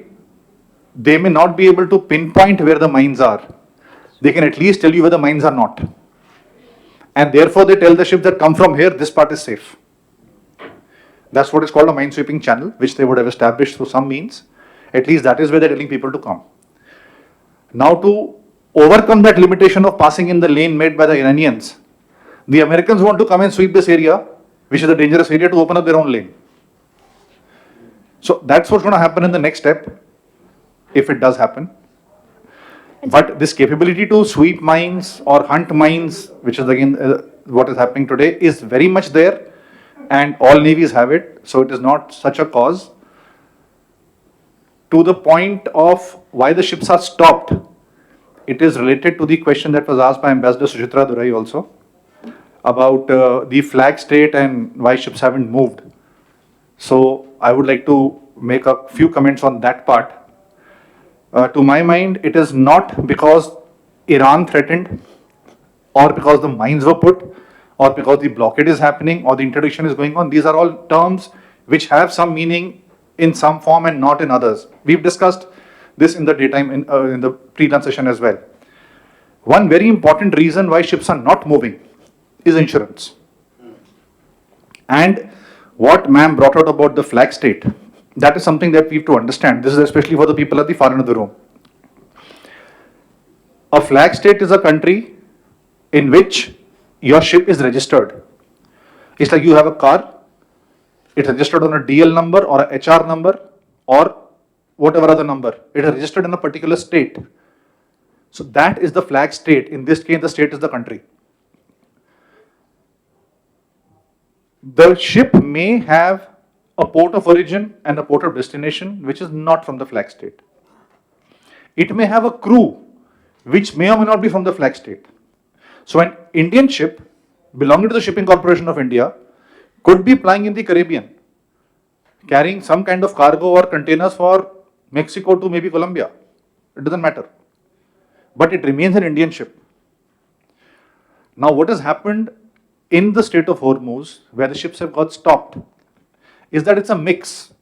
they may not be able to pinpoint where the mines are, they can at least tell you where the mines are not. And therefore they tell the ships that come from here, this part is safe. That's what is called a mine sweeping channel, which they would have established through some means. At least that is where they're telling people to come. Now to overcome that limitation of passing in the lane made by the Iranians, the Americans want to come and sweep this area, which is a dangerous area, to open up their own lane. So that's what's going to happen in the next step, if it does happen. But this capability to sweep mines or hunt mines, which is again what is happening today, is very much there, and all navies have it. So it is not such a cause. To the point of why the ships are stopped, it is related to the question that was asked by Ambassador Suchitra Durai also about the flag state and why ships haven't moved. So I would like to make a few comments on that part. To my mind, it is not because Iran threatened, or because the mines were put, or because the blockade is happening, or the interdiction is going on. These are all terms which have some meaning in some form and not in others. We've discussed this in the daytime, in the pre-lunch session as well. One very important reason why ships are not moving is insurance. And what ma'am brought out about the flag state, that is something that we have to understand. This is especially for the people at the far end of the room. A flag state is a country in which your ship is registered. It's like you have a car, it's registered on a DL number or a HR number or whatever other number. It is registered in a particular state. So that is the flag state. In this case, the state is the country. The ship may have a port of origin and a port of destination which is not from the flag state. It may have a crew which may or may not be from the flag state. So an Indian ship belonging to the Shipping Corporation of India could be plying in the Caribbean, carrying some kind of cargo or containers for Mexico to maybe Colombia. It doesn't matter. But it remains an Indian ship. Now what has happened in the Strait of Hormuz, where the ships have got stopped, is that it's a mix.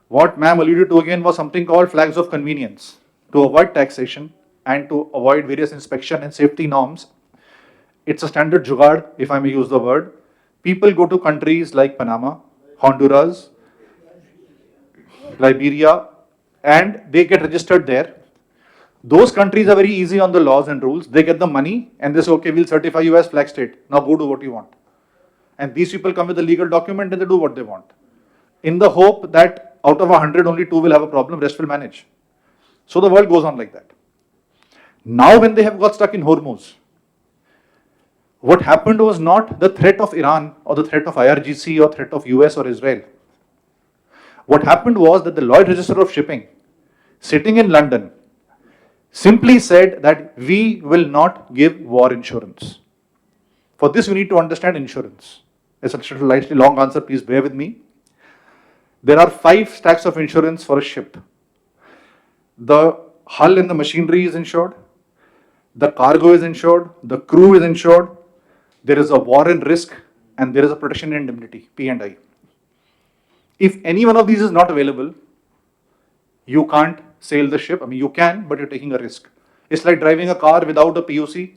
What ma'am alluded to again was something called flags of convenience. To avoid taxation and to avoid various inspection and safety norms, it's a standard jugaad, if I may use the word. People go to countries like Panama, Honduras, Liberia, and they get registered there. Those countries are very easy on the laws and rules. They get the money and they say, okay, we'll certify you as flag state. Now go do what you want. And these people come with a legal document and they do what they want, in the hope that out of 100, only 2 will have a problem, rest will manage. So the world goes on like that. Now when they have got stuck in Hormuz, what happened was not the threat of Iran or the threat of IRGC or threat of US or Israel. What happened was that the Lloyd Register of Shipping, sitting in London, simply said that we will not give war insurance. For this, you need to understand insurance. It's a slightly long answer, please bear with me. There are 5 stacks of insurance for a ship. The hull and the machinery is insured, the cargo is insured, the crew is insured, there is a warrant risk, and there is a protection indemnity, P&I. If any one of these is not available, you can't sail the ship. I mean, you can, but you're taking a risk. It's like driving a car without a POC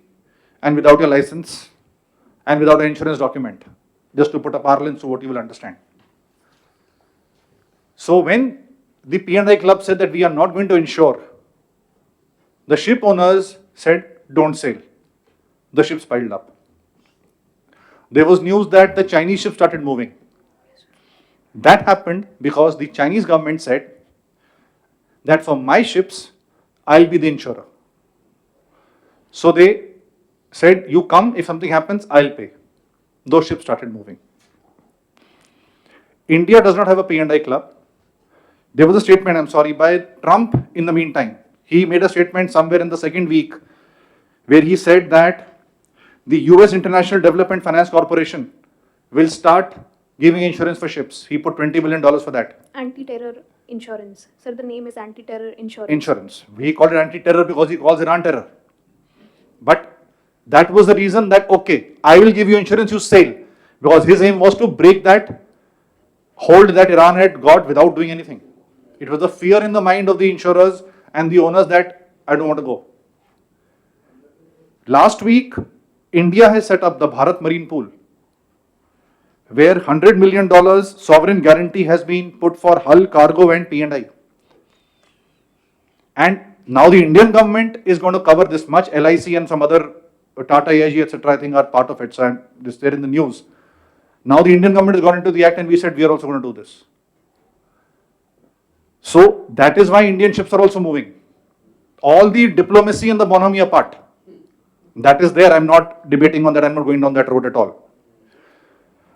and without your license and without an insurance document, just to put a parlance to what you will understand. So when the P&I club said that we are not going to insure, the ship owners said, don't sail. The ships piled up. There was news that the Chinese ships started moving. That happened because the Chinese government said that for my ships, I'll be the insurer. So they said, you come, if something happens, I'll pay. Those ships started moving. India does not have a P&I club. There was a statement, I'm sorry, by Trump in the meantime. He made a statement somewhere in the second week where he said that the US International Development Finance Corporation will start giving insurance for ships. He put $20 billion for that. Anti-terror insurance. Sir, the name is anti-terror insurance. Insurance. He called it anti-terror because he calls Iran terror. But that was the reason that, okay, I will give you insurance, you sail. Because his aim was to break that hold that Iran had got without doing anything. It was the fear in the mind of the insurers and the owners that I don't want to go. Last week, India has set up the Bharat Marine Pool, where $100 million sovereign guarantee has been put for hull, cargo and P&I. And now the Indian government is going to cover this much. LIC and some other Tata AIG, etc., I think are part of it. So this is there in the news. Now the Indian government has gone into the act and we said we are also going to do this. So that is why Indian ships are also moving. All the diplomacy and the bonhomie apart. That is there. I'm not debating on that. I'm not going down that road at all.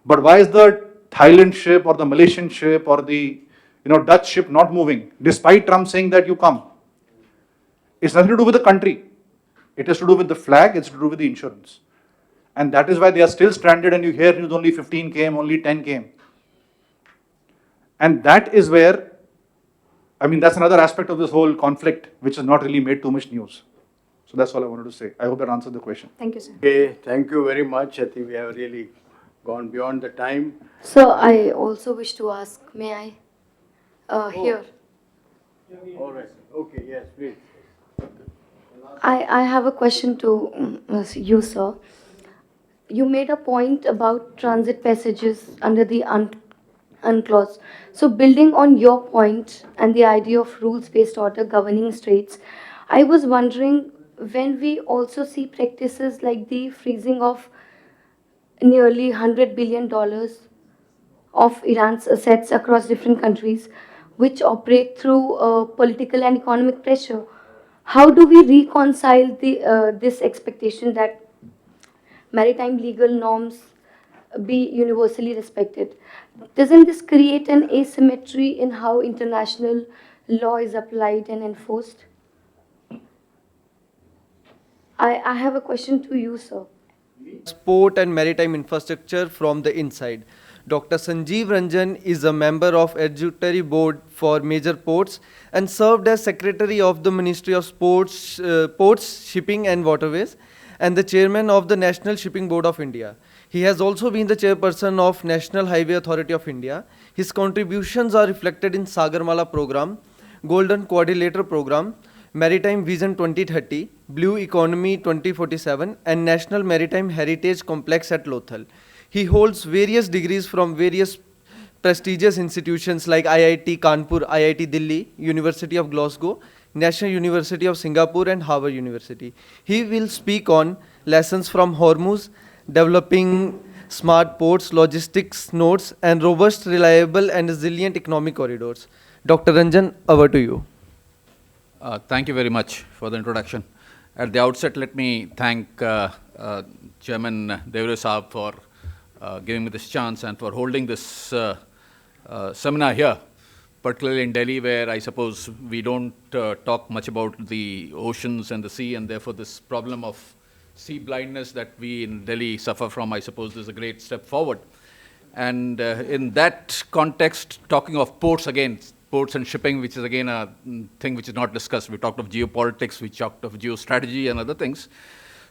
But why is the Thailand ship or the Malaysian ship or the Dutch ship not moving, despite Trump saying that you come? It's nothing to do with the country. It has to do with the flag. It's to do with the insurance. And that is why they are still stranded and you hear news only 15 came, only 10 came. And that is where, that's another aspect of this whole conflict which has not really made too much news. So that's all I wanted to say. I hope that answered the question. Thank you, sir. Okay, thank you very much. I think we have really gone beyond the time. So I also wish to ask, may I here? All right. Okay, yes, please. I have a question to you, sir. You made a point about transit passages under the UNCLOS. So building on your point and the idea of rules-based order governing straits, I was wondering when we also see practices like the freezing of nearly $100 billion of Iran's assets across different countries, which operate through political and economic pressure. How do we reconcile this expectation that maritime legal norms be universally respected? Doesn't this create an asymmetry in how international law is applied and enforced? I have a question to you, sir. Port and maritime infrastructure from the inside. Dr. Sanjeev Ranjan is a member of Adjudicatory Board for major ports and served as Secretary of the Ministry of Ports, Shipping and Waterways and the Chairman of the National Shipping Board of India. He has also been the Chairperson of National Highway Authority of India. His contributions are reflected in Sagarmala Program, Golden Quadrilateral Program, Maritime Vision 2030, Blue Economy 2047 and National Maritime Heritage Complex at Lothal. He holds various degrees from various prestigious institutions like IIT Kanpur, IIT Delhi, University of Glasgow, National University of Singapore and Harvard University. He will speak on lessons from Hormuz, developing smart ports, logistics nodes and robust, reliable and resilient economic corridors. Dr. Ranjan, over to you. Thank you very much for the introduction. At the outset, let me thank Chairman Devre Saab for giving me this chance and for holding this seminar here, particularly in Delhi, where I suppose we don't talk much about the oceans and the sea, and therefore this problem of sea blindness that we in Delhi suffer from, I suppose is a great step forward. And in that context, talking of ports again, ports and shipping, which is again a thing which is not discussed. We talked of geopolitics, we talked of geostrategy and other things.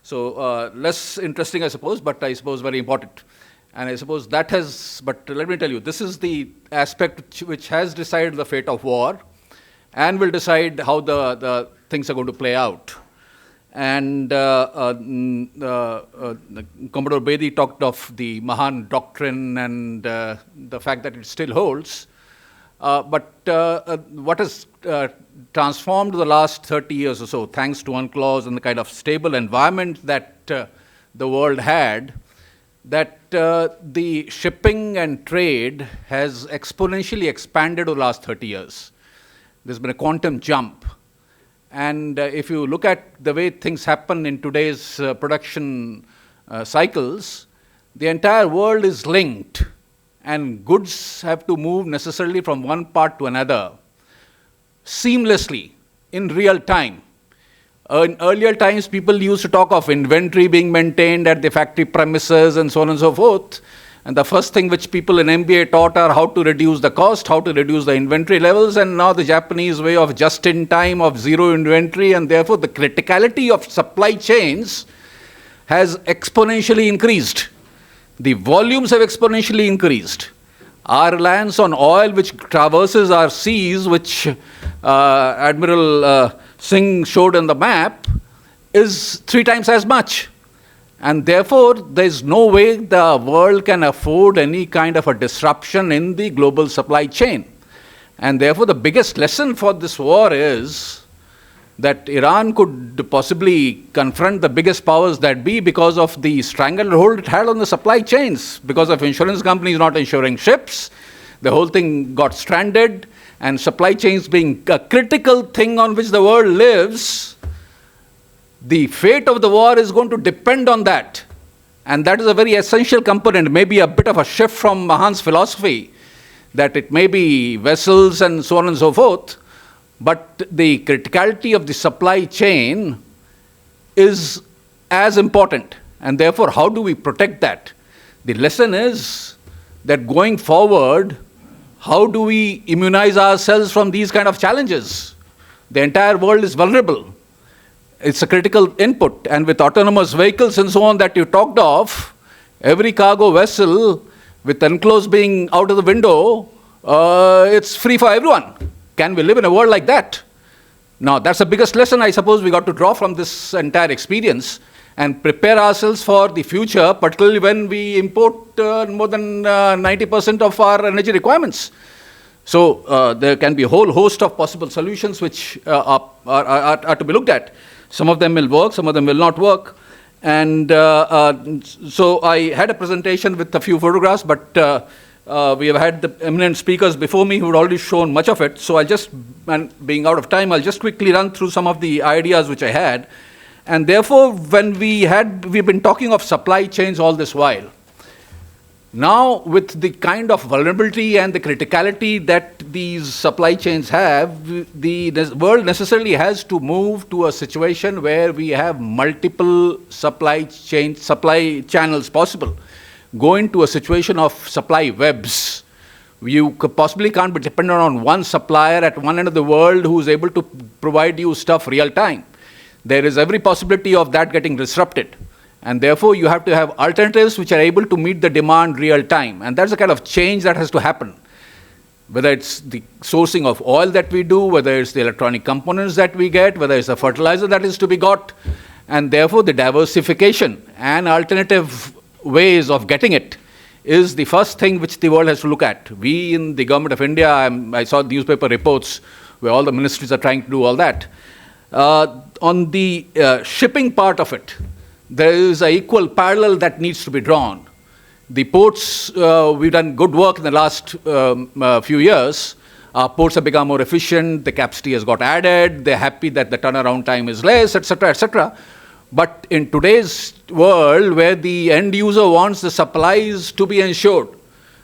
So less interesting, I suppose, but I suppose very important. And I suppose that has, but let me tell you, this is the aspect which has decided the fate of war and will decide how the things are going to play out. And Commodore Bedi talked of the Mahan doctrine and the fact that it still holds. But what has transformed the last 30 years or so, thanks to UNCLOS and the kind of stable environment that the world had, that the shipping and trade has exponentially expanded over the last 30 years. There's been a quantum jump. And if you look at the way things happen in today's production cycles, the entire world is linked. And goods have to move necessarily from one part to another seamlessly. in real time. In earlier times, people used to talk of inventory being maintained at the factory premises and so on and so forth. And the first thing which people in MBA taught are how to reduce the cost, how to reduce the inventory levels, and now the Japanese way of just-in-time, of zero inventory, and therefore the criticality of supply chains has exponentially increased. The volumes have exponentially increased. Our reliance on oil, which traverses our seas, which Admiral Singh showed on the map, is 3 times as much. And therefore, there is no way the world can afford any kind of a disruption in the global supply chain. And therefore, the biggest lesson for this war is that Iran could possibly confront the biggest powers that be because of the stranglehold it had on the supply chains, because of insurance companies not insuring ships. The whole thing got stranded, and supply chains being a critical thing on which the world lives. The fate of the war is going to depend on that. And that is a very essential component, maybe a bit of a shift from Mahan's philosophy, that it may be vessels and so on and so forth, but the criticality of the supply chain is as important. And therefore, how do we protect that? The lesson is that going forward, how do we immunize ourselves from these kind of challenges? The entire world is vulnerable. It's a critical input. And with autonomous vehicles and so on that you talked of, every cargo vessel with enclosed being out of the window, it's free for everyone. Can we live in a world like that? Now, that's the biggest lesson I suppose we got to draw from this entire experience and prepare ourselves for the future, particularly when we import more than 90% of our energy requirements. So there can be a whole host of possible solutions which are to be looked at. Some of them will work, some of them will not work. And so I had a presentation with a few photographs, but we have had the eminent speakers before me who had already shown much of it. So I'll just, and being out of time, I'll just quickly run through some of the ideas which I had. And therefore, when we've been talking of supply chains all this while. Now, with the kind of vulnerability and the criticality that these supply chains have, the world necessarily has to move to a situation where we have multiple supply channels possible. Go into a situation of supply webs. You possibly can't be dependent on one supplier at one end of the world who is able to provide you stuff real time. There is every possibility of that getting disrupted. And therefore, you have to have alternatives which are able to meet the demand real time. And that's the kind of change that has to happen. Whether it's the sourcing of oil that we do, whether it's the electronic components that we get, whether it's the fertilizer that is to be got. And therefore, the diversification and alternative ways of getting it is the first thing which the world has to look at. We in the government of India, I saw newspaper reports where all the ministries are trying to do all that. On the shipping part of it, there is an equal parallel that needs to be drawn. The ports, we've done good work in the last few years. Our ports have become more efficient, the capacity has got added, they're happy that the turnaround time is less, etc., etc. But in today's world, where the end user wants the supplies to be ensured,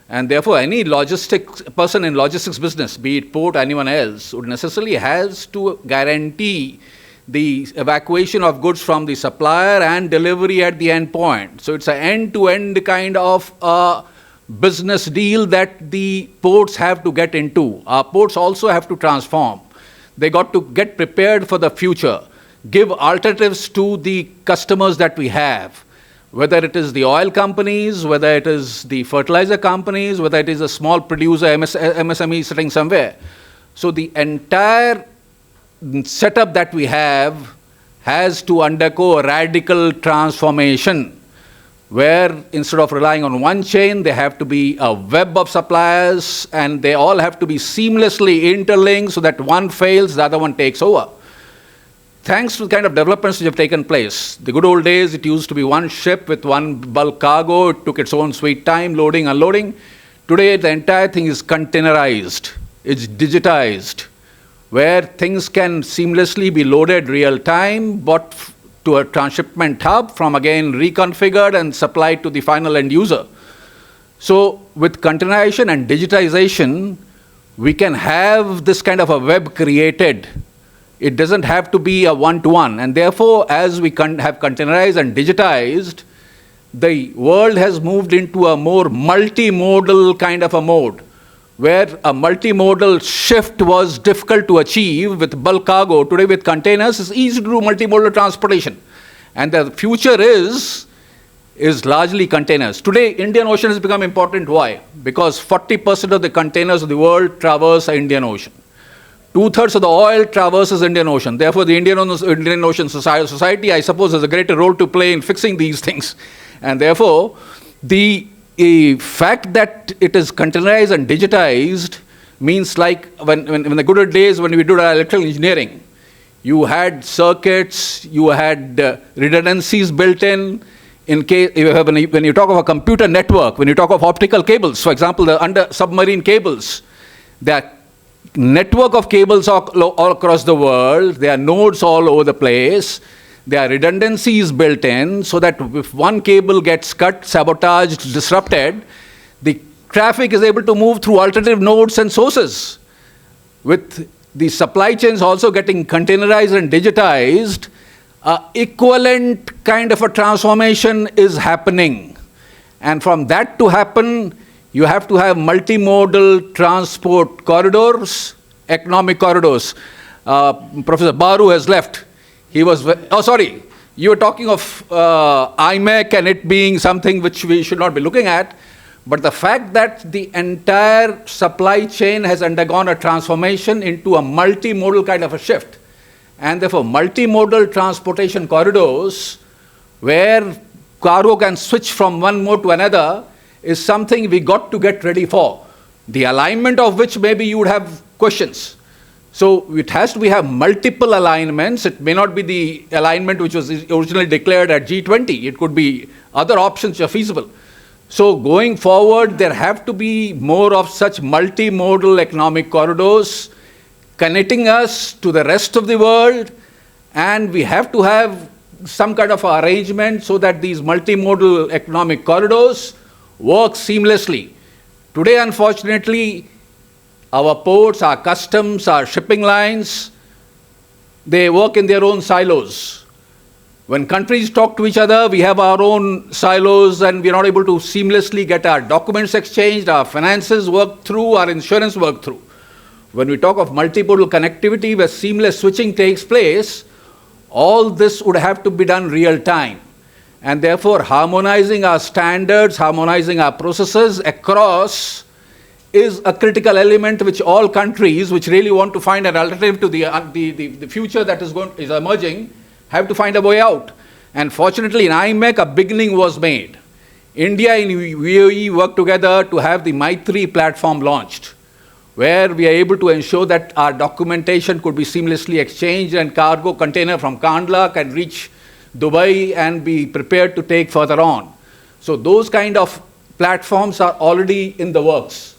and therefore any person in logistics business, be it port or anyone else, would necessarily has to guarantee the evacuation of goods from the supplier and delivery at the end point. So it's an end-to-end kind of business deal that the ports have to get into. Our ports also have to transform. They got to get prepared for the future, give alternatives to the customers that we have, whether it is the oil companies, whether it is the fertilizer companies, whether it is a small producer, MSME sitting somewhere. So the entire setup that we have has to undergo a radical transformation, where instead of relying on one chain, they have to be a web of suppliers, and they all have to be seamlessly interlinked so that one fails, the other one takes over. Thanks to the kind of developments which have taken place. The good old days, it used to be one ship with one bulk cargo. It took its own sweet time, loading, unloading. Today, the entire thing is containerized. It's digitized, where things can seamlessly be loaded real time, brought to a transshipment hub, from again reconfigured and supplied to the final end user. So with containerization and digitization, we can have this kind of a web created It doesn't have to be a one-to-one. And therefore, as we have containerized and digitized, the world has moved into a more multimodal kind of a mode, where a multimodal shift was difficult to achieve with bulk cargo. Today with containers, it's easy to do multimodal transportation. And the future is largely containers. Today, Indian Ocean has become important. Why? Because 40% of the containers of the world traverse the Indian Ocean. 2/3 of the oil traverses Indian Ocean. Therefore, the Indian Ocean Society, I suppose, has a greater role to play in fixing these things. And therefore, the fact that it is containerized and digitized means, like when the good old days when we did our electrical engineering, you had circuits, you had redundancies built in case when you talk of a computer network, when you talk of optical cables, for example, the under submarine cables, there are network of cables all across the world, there are nodes all over the place, there are redundancies built in, so that if one cable gets cut, sabotaged, disrupted, the traffic is able to move through alternative nodes and sources. With the supply chains also getting containerized and digitized, equivalent kind of a transformation is happening. And from that to happen, you have to have multimodal transport corridors, economic corridors. Professor Baru has left. He was, sorry, you were talking of IMEC and it being something which we should not be looking at. But the fact that the entire supply chain has undergone a transformation into a multimodal kind of a shift, and therefore multimodal transportation corridors where cargo can switch from one mode to another is something we got to get ready for. The alignment of which maybe you would have questions. So it has to have multiple alignments. It may not be the alignment which was originally declared at G20. It could be other options which are feasible. So going forward, there have to be more of such multimodal economic corridors connecting us to the rest of the world, and we have to have some kind of arrangement so that these multimodal economic corridors work seamlessly. Today, unfortunately, our ports, our customs, our shipping lines, they work in their own silos. When countries talk to each other, we have our own silos and we're not able to seamlessly get our documents exchanged, our finances worked through, our insurance worked through. When we talk of multimodal connectivity where seamless switching takes place, all this would have to be done real time. And therefore, harmonizing our standards, harmonizing our processes across is a critical element which all countries which really want to find an alternative to the future that is emerging have to find a way out. And fortunately, in IMEC, a beginning was made. India and UAE worked together to have the Maitri platform launched, where we are able to ensure that our documentation could be seamlessly exchanged and cargo container from Kandla can reach Dubai and be prepared to take further on. So those kind of platforms are already in the works.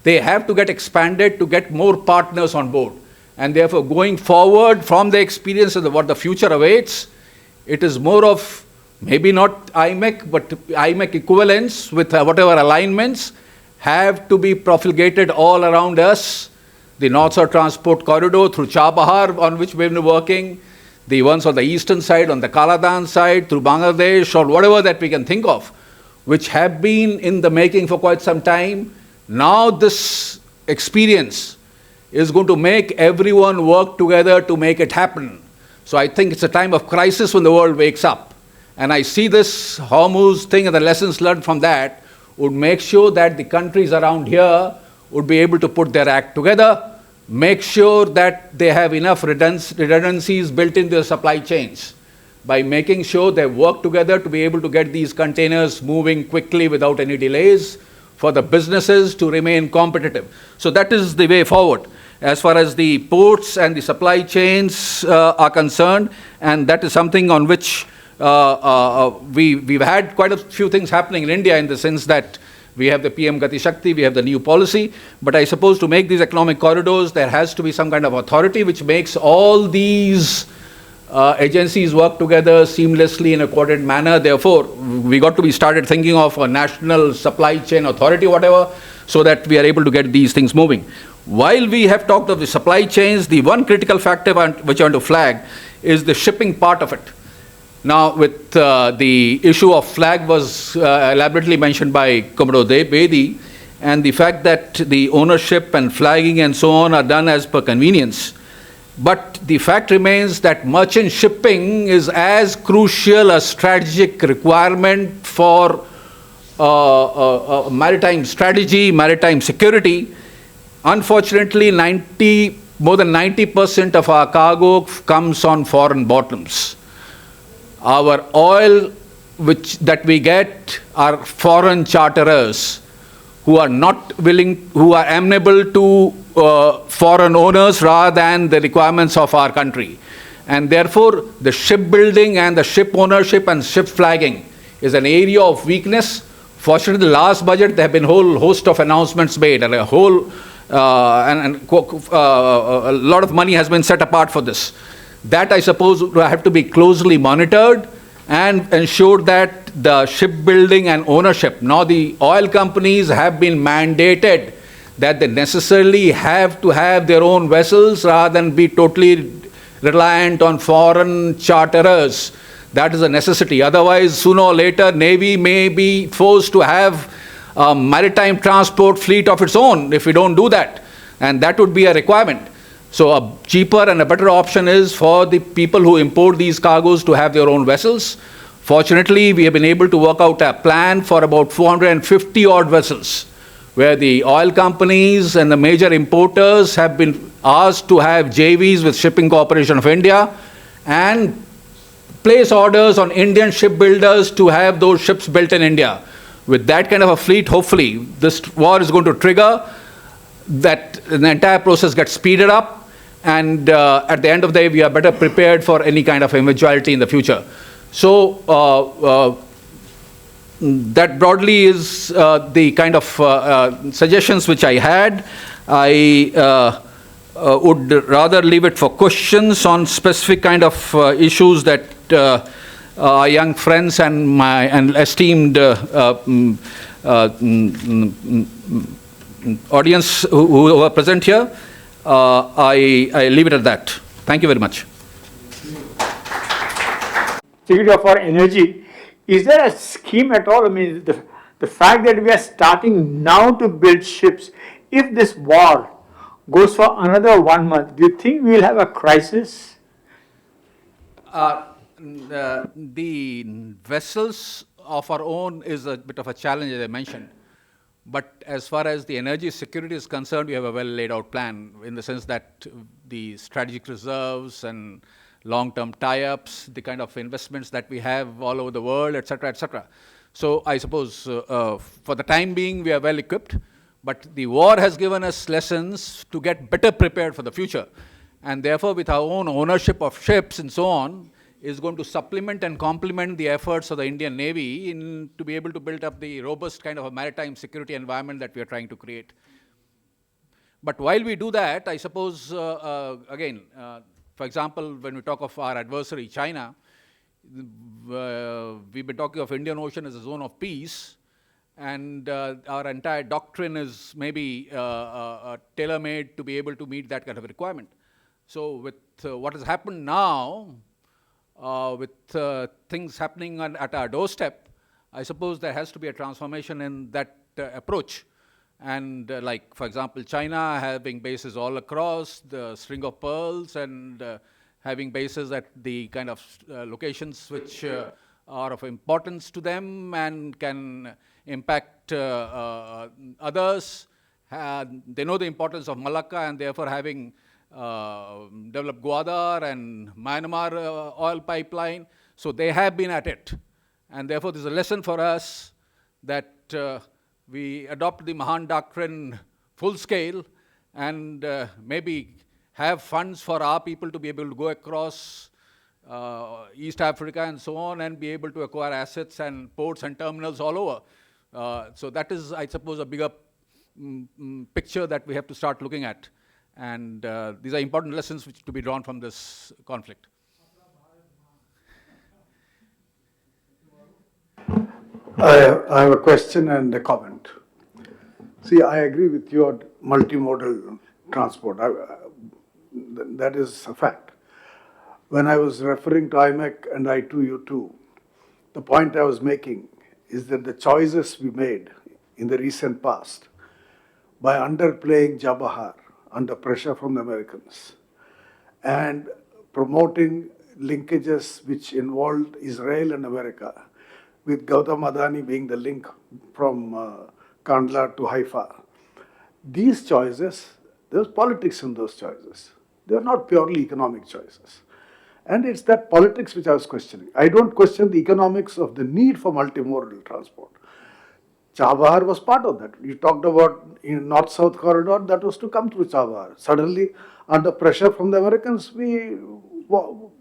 They have to get expanded to get more partners on board. And therefore, going forward from the experience of what the future awaits, it is more of maybe not IMEC, but IMEC equivalents with whatever alignments have to be propagated all around us. The North-South Transport Corridor through Chabahar, on which we've been working, the ones on the eastern side, on the Kaladan side, through Bangladesh, or whatever that we can think of, which have been in the making for quite some time. Now this experience is going to make everyone work together to make it happen. So I think it's a time of crisis when the world wakes up. And I see this Hormuz thing and the lessons learned from that would make sure that the countries around here would be able to put their act together, make sure that they have enough redundancies built into their supply chains by making sure they work together to be able to get these containers moving quickly without any delays for the businesses to remain competitive. So that is the way forward as far as the ports and the supply chains are concerned, and that is something on which we've had quite a few things happening in India in the sense that we have the PM Gati Shakti, we have the new policy, but I suppose to make these economic corridors, there has to be some kind of authority which makes all these agencies work together seamlessly in a coordinated manner. Therefore, we got to be started thinking of a national supply chain authority, whatever, so that we are able to get these things moving. While we have talked of the supply chains, the one critical factor which I want to flag is the shipping part of it. Now, with the issue of flag was elaborately mentioned by Commodore Jai Bedi, and the fact that the ownership and flagging and so on are done as per convenience. But the fact remains that merchant shipping is as crucial a strategic requirement for maritime strategy, maritime security. Unfortunately, more than 90% of our cargo comes on foreign bottoms. Our oil that we get are foreign charterers who are not willing, who are amenable to foreign owners rather than the requirements of our country. And therefore, the shipbuilding and the ship ownership and ship flagging is an area of weakness. Fortunately, the last budget, there have been a whole host of announcements made, and a lot of money has been set apart for this. That, I suppose, will have to be closely monitored and ensure that the shipbuilding and ownership, now the oil companies have been mandated that they necessarily have to have their own vessels rather than be totally reliant on foreign charterers. That is a necessity. Otherwise, sooner or later, Navy may be forced to have a maritime transport fleet of its own if we don't do that. And that would be a requirement. So a cheaper and a better option is for the people who import these cargoes to have their own vessels. Fortunately, we have been able to work out a plan for about 450 odd vessels, where the oil companies and the major importers have been asked to have JVs with Shipping Corporation of India and place orders on Indian shipbuilders to have those ships built in India. With that kind of a fleet, hopefully, this war is going to trigger that the entire process gets speeded up, and at the end of the day, we are better prepared for any kind of eventuality in the future. So that broadly is the kind of suggestions which I had. I would rather leave it for questions on specific kind of issues that our young friends and my esteemed audience who are present here. I leave it at that. Thank you very much. Secretary for Energy, is there a scheme at all? I mean, the fact that we are starting now to build ships, if this war goes for another 1 month, do you think we will have a crisis? The vessels of our own is a bit of a challenge, as I mentioned. But as far as the energy security is concerned, we have a well laid out plan in the sense that the strategic reserves and long-term tie-ups, the kind of investments that we have all over the world, et cetera, et cetera. So I suppose for the time being, we are well equipped, but the war has given us lessons to get better prepared for the future. And therefore, with our own ownership of ships and so on, is going to supplement and complement the efforts of the Indian Navy to be able to build up the robust kind of a maritime security environment that we are trying to create. But while we do that, I suppose, again, for example, when we talk of our adversary, China, we've been talking of Indian Ocean as a zone of peace, and our entire doctrine is maybe tailor-made to be able to meet that kind of a requirement. So with what has happened now, with things happening at our doorstep, I suppose there has to be a transformation in that approach. And like, for example, China having bases all across the string of pearls and having bases at the kind of locations which are of importance to them and can impact others. They know the importance of Malacca, and therefore having developed Gwadar and Myanmar oil pipeline. So they have been at it. And therefore, there's a lesson for us that we adopt the Mahan doctrine full scale and maybe have funds for our people to be able to go across East Africa and so on and be able to acquire assets and ports and terminals all over. So that is, I suppose, a bigger picture that we have to start looking at. And these are important lessons which to be drawn from this conflict. I have a question and a comment. See, I agree with your multimodal transport. That is a fact. When I was referring to IMEC and I2U2, the point I was making is that the choices we made in the recent past by underplaying Jabahar under pressure from the Americans and promoting linkages which involved Israel and America, with Gautam Adani being the link from Kandla to Haifa. These choices, there's politics in those choices. They are not purely economic choices. And it's that politics which I was questioning. I don't question the economics of the need for multimodal transport. Chabahar was part of that. You talked about in North-South corridor, that was to come through Chabahar. Suddenly, under pressure from the Americans, we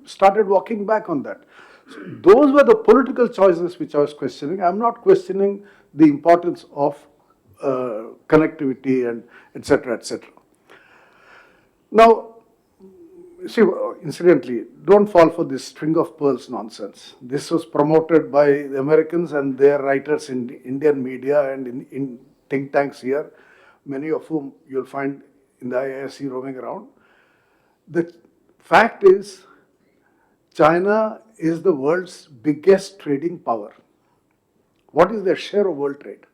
started walking back on that. So those were the political choices which I was questioning. I'm not questioning the importance of connectivity and etc., etc. Now, see, incidentally, don't fall for this string of pearls nonsense. This was promoted by the Americans and their writers in Indian media and in think tanks here, many of whom you'll find in the IISc roaming around. The fact is, China is the world's biggest trading power. What is their share of world trade?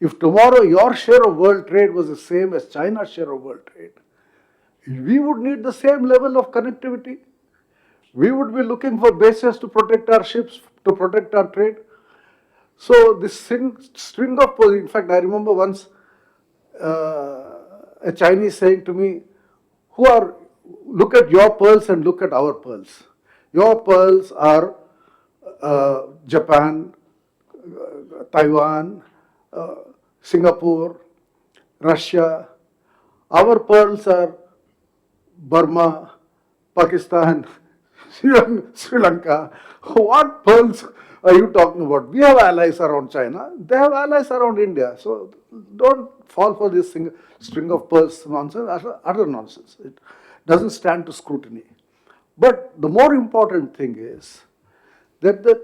If tomorrow your share of world trade was the same as China's share of world trade, we would need the same level of connectivity. We would be looking for bases to protect our ships, to protect our trade. So this string of pearls, in fact, I remember once a Chinese saying to me, look at your pearls and look at our pearls. Your pearls are Japan, Taiwan, Singapore, Russia. Our pearls are Burma, Pakistan, Sri Lanka. What pearls are you talking about? We have allies around China. They have allies around India. So don't fall for this string of pearls nonsense, utter nonsense. It doesn't stand to scrutiny. But the more important thing is that the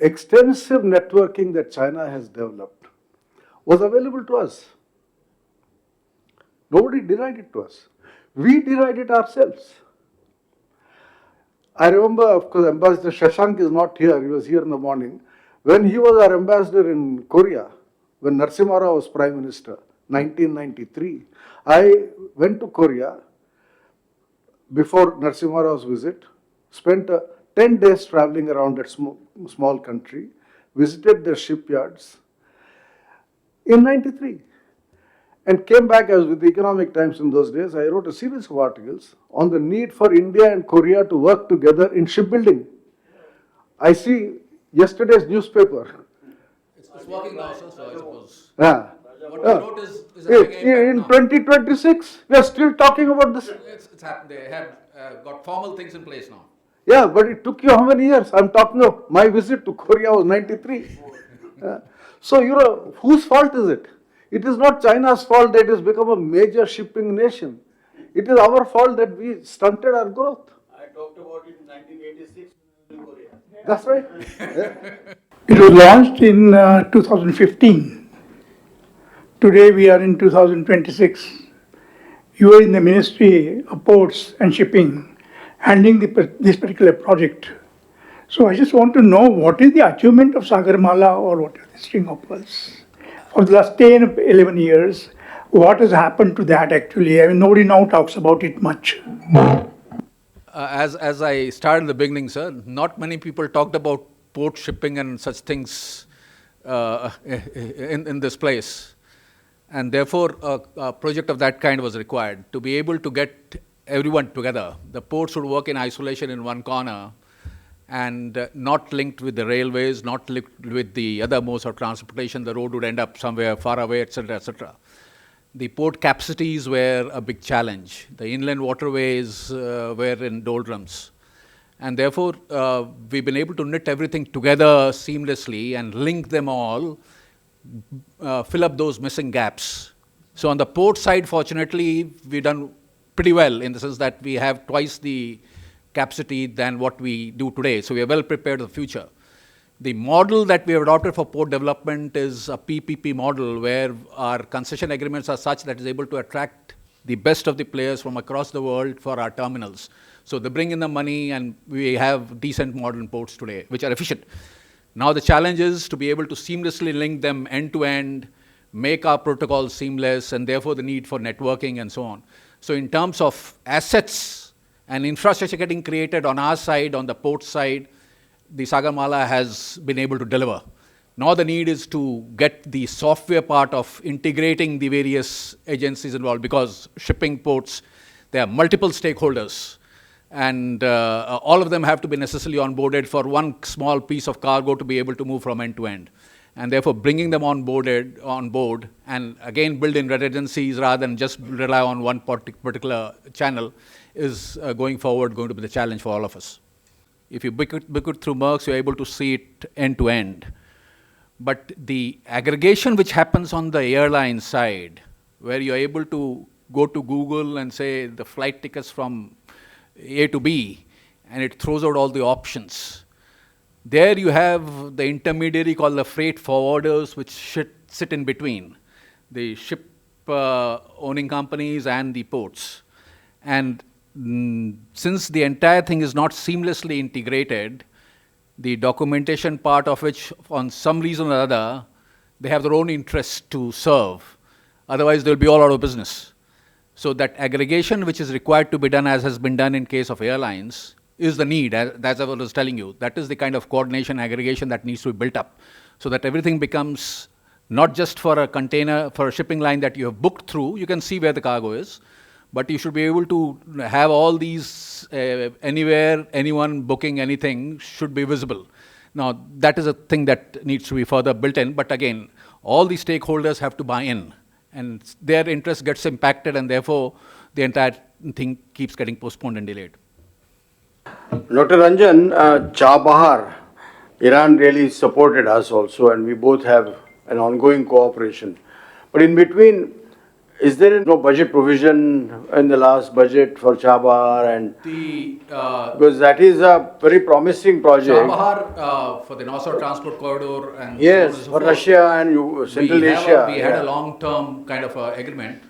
extensive networking that China has developed was available to us. Nobody denied it to us. We denied it ourselves. I remember, of course, Ambassador Shashank is not here. He was here in the morning. When he was our ambassador in Korea, when Narasimha Rao was Prime Minister, 1993, I went to Korea before Narasimha Rao's visit, spent 10 days traveling around that small country, visited their shipyards in 93. And came back, as with the Economic Times in those days, I wrote a series of articles on the need for India and Korea to work together in shipbuilding. I see yesterday's newspaper. It's working now, so I suppose. Yeah. What you wrote is having in 2026, we are still talking about this. It's happened. They have got formal things in place now. Yeah, but it took you how many years? I'm talking of my visit to Korea was 93. So, whose fault is it? It is not China's fault that it has become a major shipping nation. It is our fault that we stunted our growth. I talked about it in 1986 in Korea. That's right. It was launched in 2015. Today we are in 2026. You are in the Ministry of Ports and Shipping, handling this particular project. So I just want to know, what is the achievement of Sagarmala, or what is the string of pearls? For the last 10, 11 years, what has happened to that actually? I mean, nobody now talks about it much. As I started in the beginning, sir, not many people talked about port shipping and such things in this place. And therefore, a project of that kind was required to be able to get everyone together. The ports would work in isolation in one corner and not linked with the railways, not linked with the other modes of transportation. The road would end up somewhere far away, etc., etc. The port capacities were a big challenge. The inland waterways were in doldrums. And therefore, we've been able to knit everything together seamlessly and link them all, fill up those missing gaps. So on the port side, fortunately, we've done pretty well in the sense that we have twice the capacity than what we do today. So we are well prepared for the future. The model that we have adopted for port development is a PPP model where our concession agreements are such that is able to attract the best of the players from across the world for our terminals. So they bring in the money and we have decent modern ports today, which are efficient. Now the challenge is to be able to seamlessly link them end to end, make our protocols seamless, and therefore the need for networking and so on. So in terms of assets and infrastructure getting created on our side, on the port side, the Sagarmala has been able to deliver. Now the need is to get the software part of integrating the various agencies involved, because shipping ports, there are multiple stakeholders, and all of them have to be necessarily onboarded for one small piece of cargo to be able to move from end to end. And therefore bringing them on board and again build in redundancies rather than just rely on one particular channel is going forward going to be the challenge for all of us. If you book it through Mercs, you're able to see it end to end. But the aggregation which happens on the airline side, where you're able to go to Google and say the flight tickets from A to B, and it throws out all the options. There you have the intermediary called the freight forwarders, which sit in between the ship owning companies and the ports. And since the entire thing is not seamlessly integrated, the documentation part of which, on some reason or other, they have their own interest to serve. Otherwise, they'll be all out of business. So that aggregation which is required to be done, as has been done in case of airlines, is the need, as I was telling you. That is the kind of coordination, aggregation that needs to be built up, so that everything becomes not just for a container, for a shipping line that you have booked through, you can see where the cargo is, but you should be able to have all these, anywhere, anyone booking anything should be visible. Now, that is a thing that needs to be further built in, but again, all the stakeholders have to buy in, and their interest gets impacted, and therefore, the entire thing keeps getting postponed and delayed. Dr. Ranjan, Chabahar, Iran really supported us also, and we both have an ongoing cooperation. But in between, is there no budget provision in the last budget for Chabahar? And because that is a very promising project. Chabahar for the North-South Transport Corridor and yes, so for Russia and Central Asia. We had a long-term kind of agreement.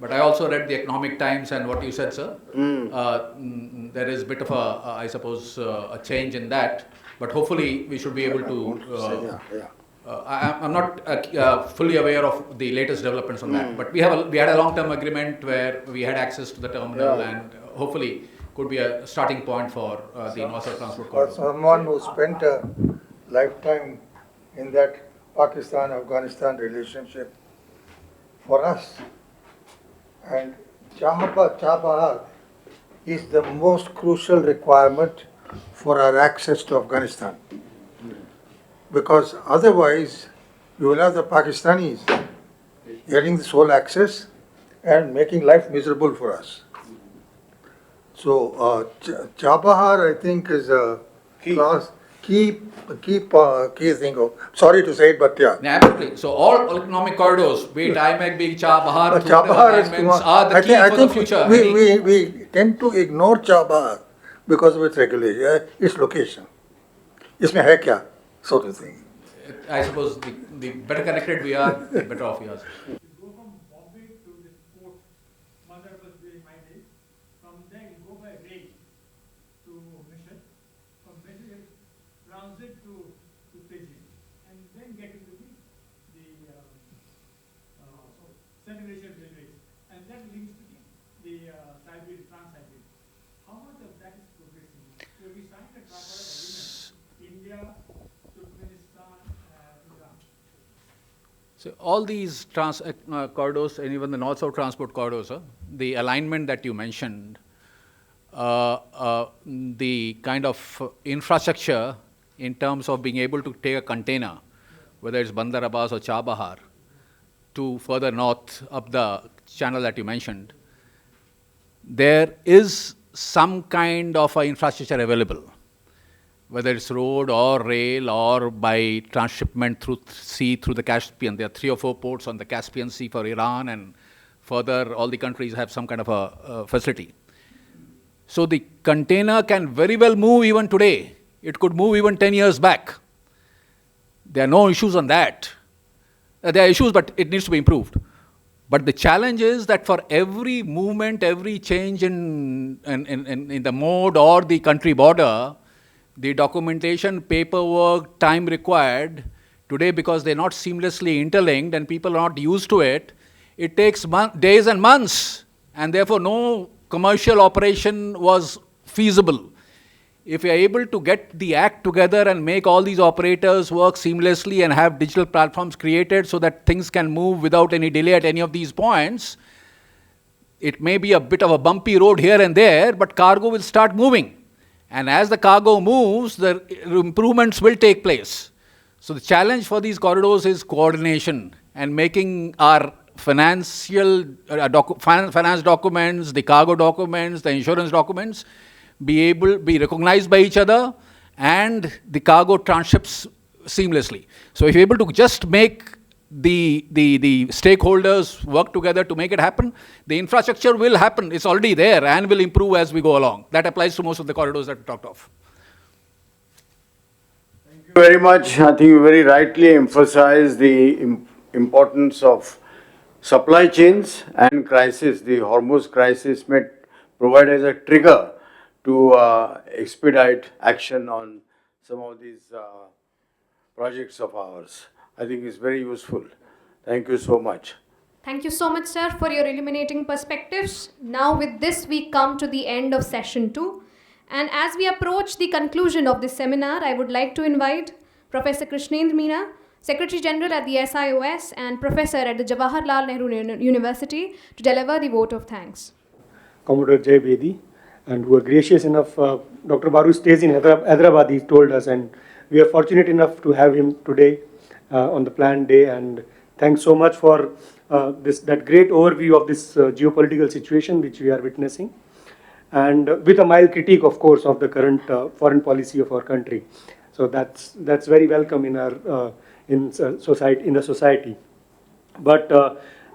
But I also read the Economic Times and what you said, sir. There is a bit of I suppose, a change in that. But hopefully, we should be able to. I'm not fully aware of the latest developments on that. But we had a long-term agreement where we had access to the terminal, and hopefully could be a starting point for the North-South Transport Corridor. For someone who spent a lifetime in that Pakistan-Afghanistan relationship, for us, and Chabahar is the most crucial requirement for our access to Afghanistan. Because otherwise, you will have the Pakistanis getting the sole access and making life miserable for us. So, Chabahar, I think, is a key thing. Sorry to say it, but yeah. Absolutely. So all economic corridors, be it IMEC, be it Chabahar, Chabahar are the key for the future. We tend to ignore Chabahar because of its regulation, its location. Isme hai kya, sort of thing. I suppose the better connected we are, the better off we are. So all these corridors, and even the North-South Transport Corridors, the alignment that you mentioned, the kind of infrastructure in terms of being able to take a container, whether it's Bandar Abbas or Chabahar, to further north up the channel that you mentioned, there is some kind of infrastructure available, whether it's road or rail or by transshipment through sea, through the Caspian. There are 3 or 4 ports on the Caspian Sea for Iran, and further all the countries have some kind of a facility. So the container can very well move even today. It could move even 10 years back. There are no issues on that. There are issues, but it needs to be improved. But the challenge is that for every movement, every change in the mode or the country border, the documentation, paperwork, time required, today because they're not seamlessly interlinked and people are not used to it, it takes days and months, and therefore no commercial operation was feasible. If we are able to get the act together and make all these operators work seamlessly and have digital platforms created so that things can move without any delay at any of these points, it may be a bit of a bumpy road here and there, but cargo will start moving. And as the cargo moves, the improvements will take place. So the challenge for these corridors is coordination and making our financial finance documents, the cargo documents, the insurance documents be recognized by each other, and the cargo tranships seamlessly. So if you're able to just make the stakeholders work together to make it happen, the infrastructure will happen. It's already there and will improve as we go along. That applies to most of the corridors that we talked of. Thank you very much. I think you very rightly emphasized the importance of supply chains and crisis. The Hormuz crisis may provide as a trigger to expedite action on some of these projects of ours. I think it's very useful. Thank you so much. Thank you so much, sir, for your illuminating perspectives. Now with this, we come to the end of session 2. And as we approach the conclusion of this seminar, I would like to invite Professor Krishnendra Meena, Secretary General at the SIOS and Professor at the Jawaharlal Nehru University, to deliver the vote of thanks. Commodore Jai Bedi, and who are gracious enough. Dr. Baru stays in Hyderabad, he told us, and we are fortunate enough to have him today on the planned day. And thanks so much for that great overview of this geopolitical situation which we are witnessing, and with a mild critique, of course, of the current foreign policy of our country. So that's very welcome in our in the society. But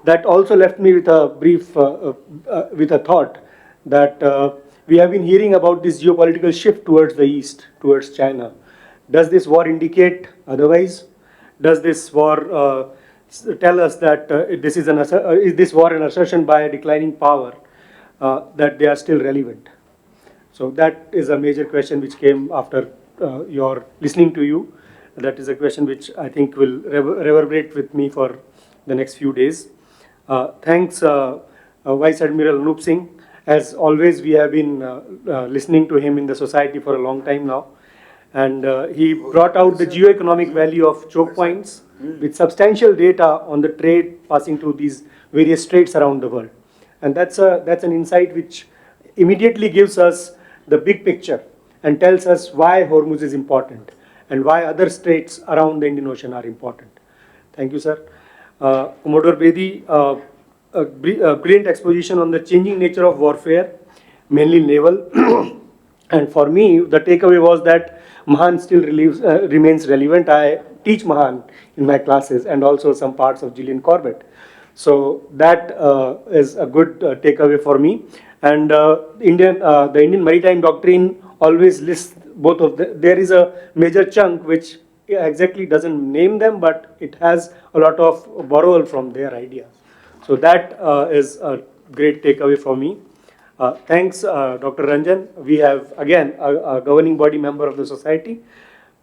that also left me with a brief with a thought that we have been hearing about this geopolitical shift towards the east, towards China. Does this war indicate otherwise? Does this war tell us that is this war an assertion by a declining power that they are still relevant? So that is a major question which came after your listening to you. That is a question which I think will reverberate with me for the next few days. Thanks, Vice Admiral Anup Singh. As always, we have been listening to him in the society for a long time now. And he brought out the geo-economic value of choke points with substantial data on the trade passing through these various straits around the world. And that's an insight which immediately gives us the big picture and tells us why Hormuz is important and why other straits around the Indian Ocean are important. Thank you, sir. Commodore Bedi, a brilliant exposition on the changing nature of warfare, mainly naval. And for me, the takeaway was that Mahan still remains relevant. I teach Mahan in my classes and also some parts of Gillian Corbett. So that is a good takeaway for me. And the Indian Maritime Doctrine always lists both of them. There is a major chunk which exactly doesn't name them, but it has a lot of borrowal from their ideas. So that is a great takeaway for me. Thanks, Dr. Ranjan. We have, again, a governing body member of the society.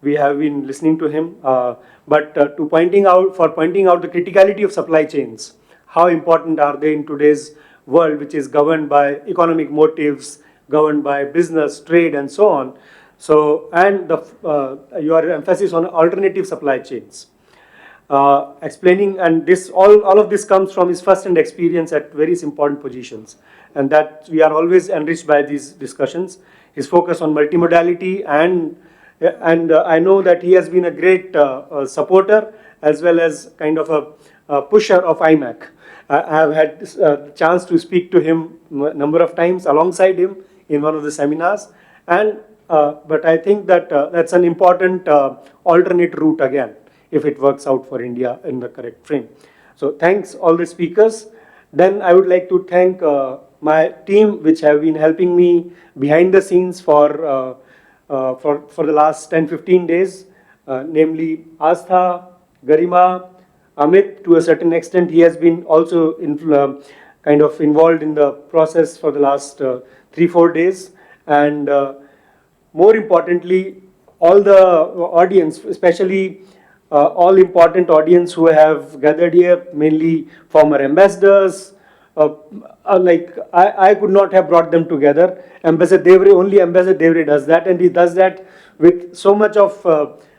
We have been listening to him, but pointing out the criticality of supply chains. How important are they in today's world, which is governed by economic motives, governed by business, trade, and so on. So, and your emphasis on alternative supply chains. Explaining, and this all of this comes from his first-hand experience at various important positions, and that we are always enriched by these discussions. His focus on multimodality, and I know that he has been a great supporter as well as kind of a pusher of IMAC. I have had a chance to speak to him a number of times alongside him in one of the seminars, and but I think that that's an important alternate route again, if it works out for India in the correct frame. So thanks all the speakers. Then I would like to thank my team, which have been helping me behind the scenes for the last 10-15 days. namely Astha, Garima, Amit. To a certain extent, he has been also kind of involved in the process for the last 3-4 days, and more importantly, all the audience, especially all important audience who have gathered here, mainly former ambassadors. I could not have brought them together. Ambassador Devre, only Ambassador Devre does that, and he does that with so much of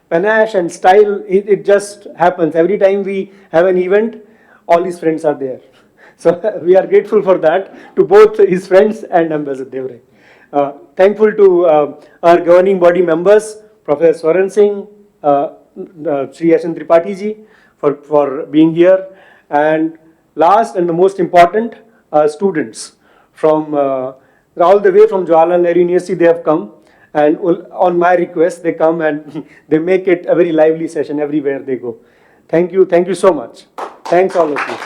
panache and style. It just happens. Every time we have an event, all his friends are there. So we are grateful for that to both his friends and Ambassador Devre. Thankful to our governing body members, Professor Swaran Singh, Sri Yashan Tripathi ji, for being here, and last and the most important, students from all the way from Jawaharlal Nehru University. They have come, and on my request they come and they make it a very lively session everywhere they go. Thank you so much. Thanks all of you.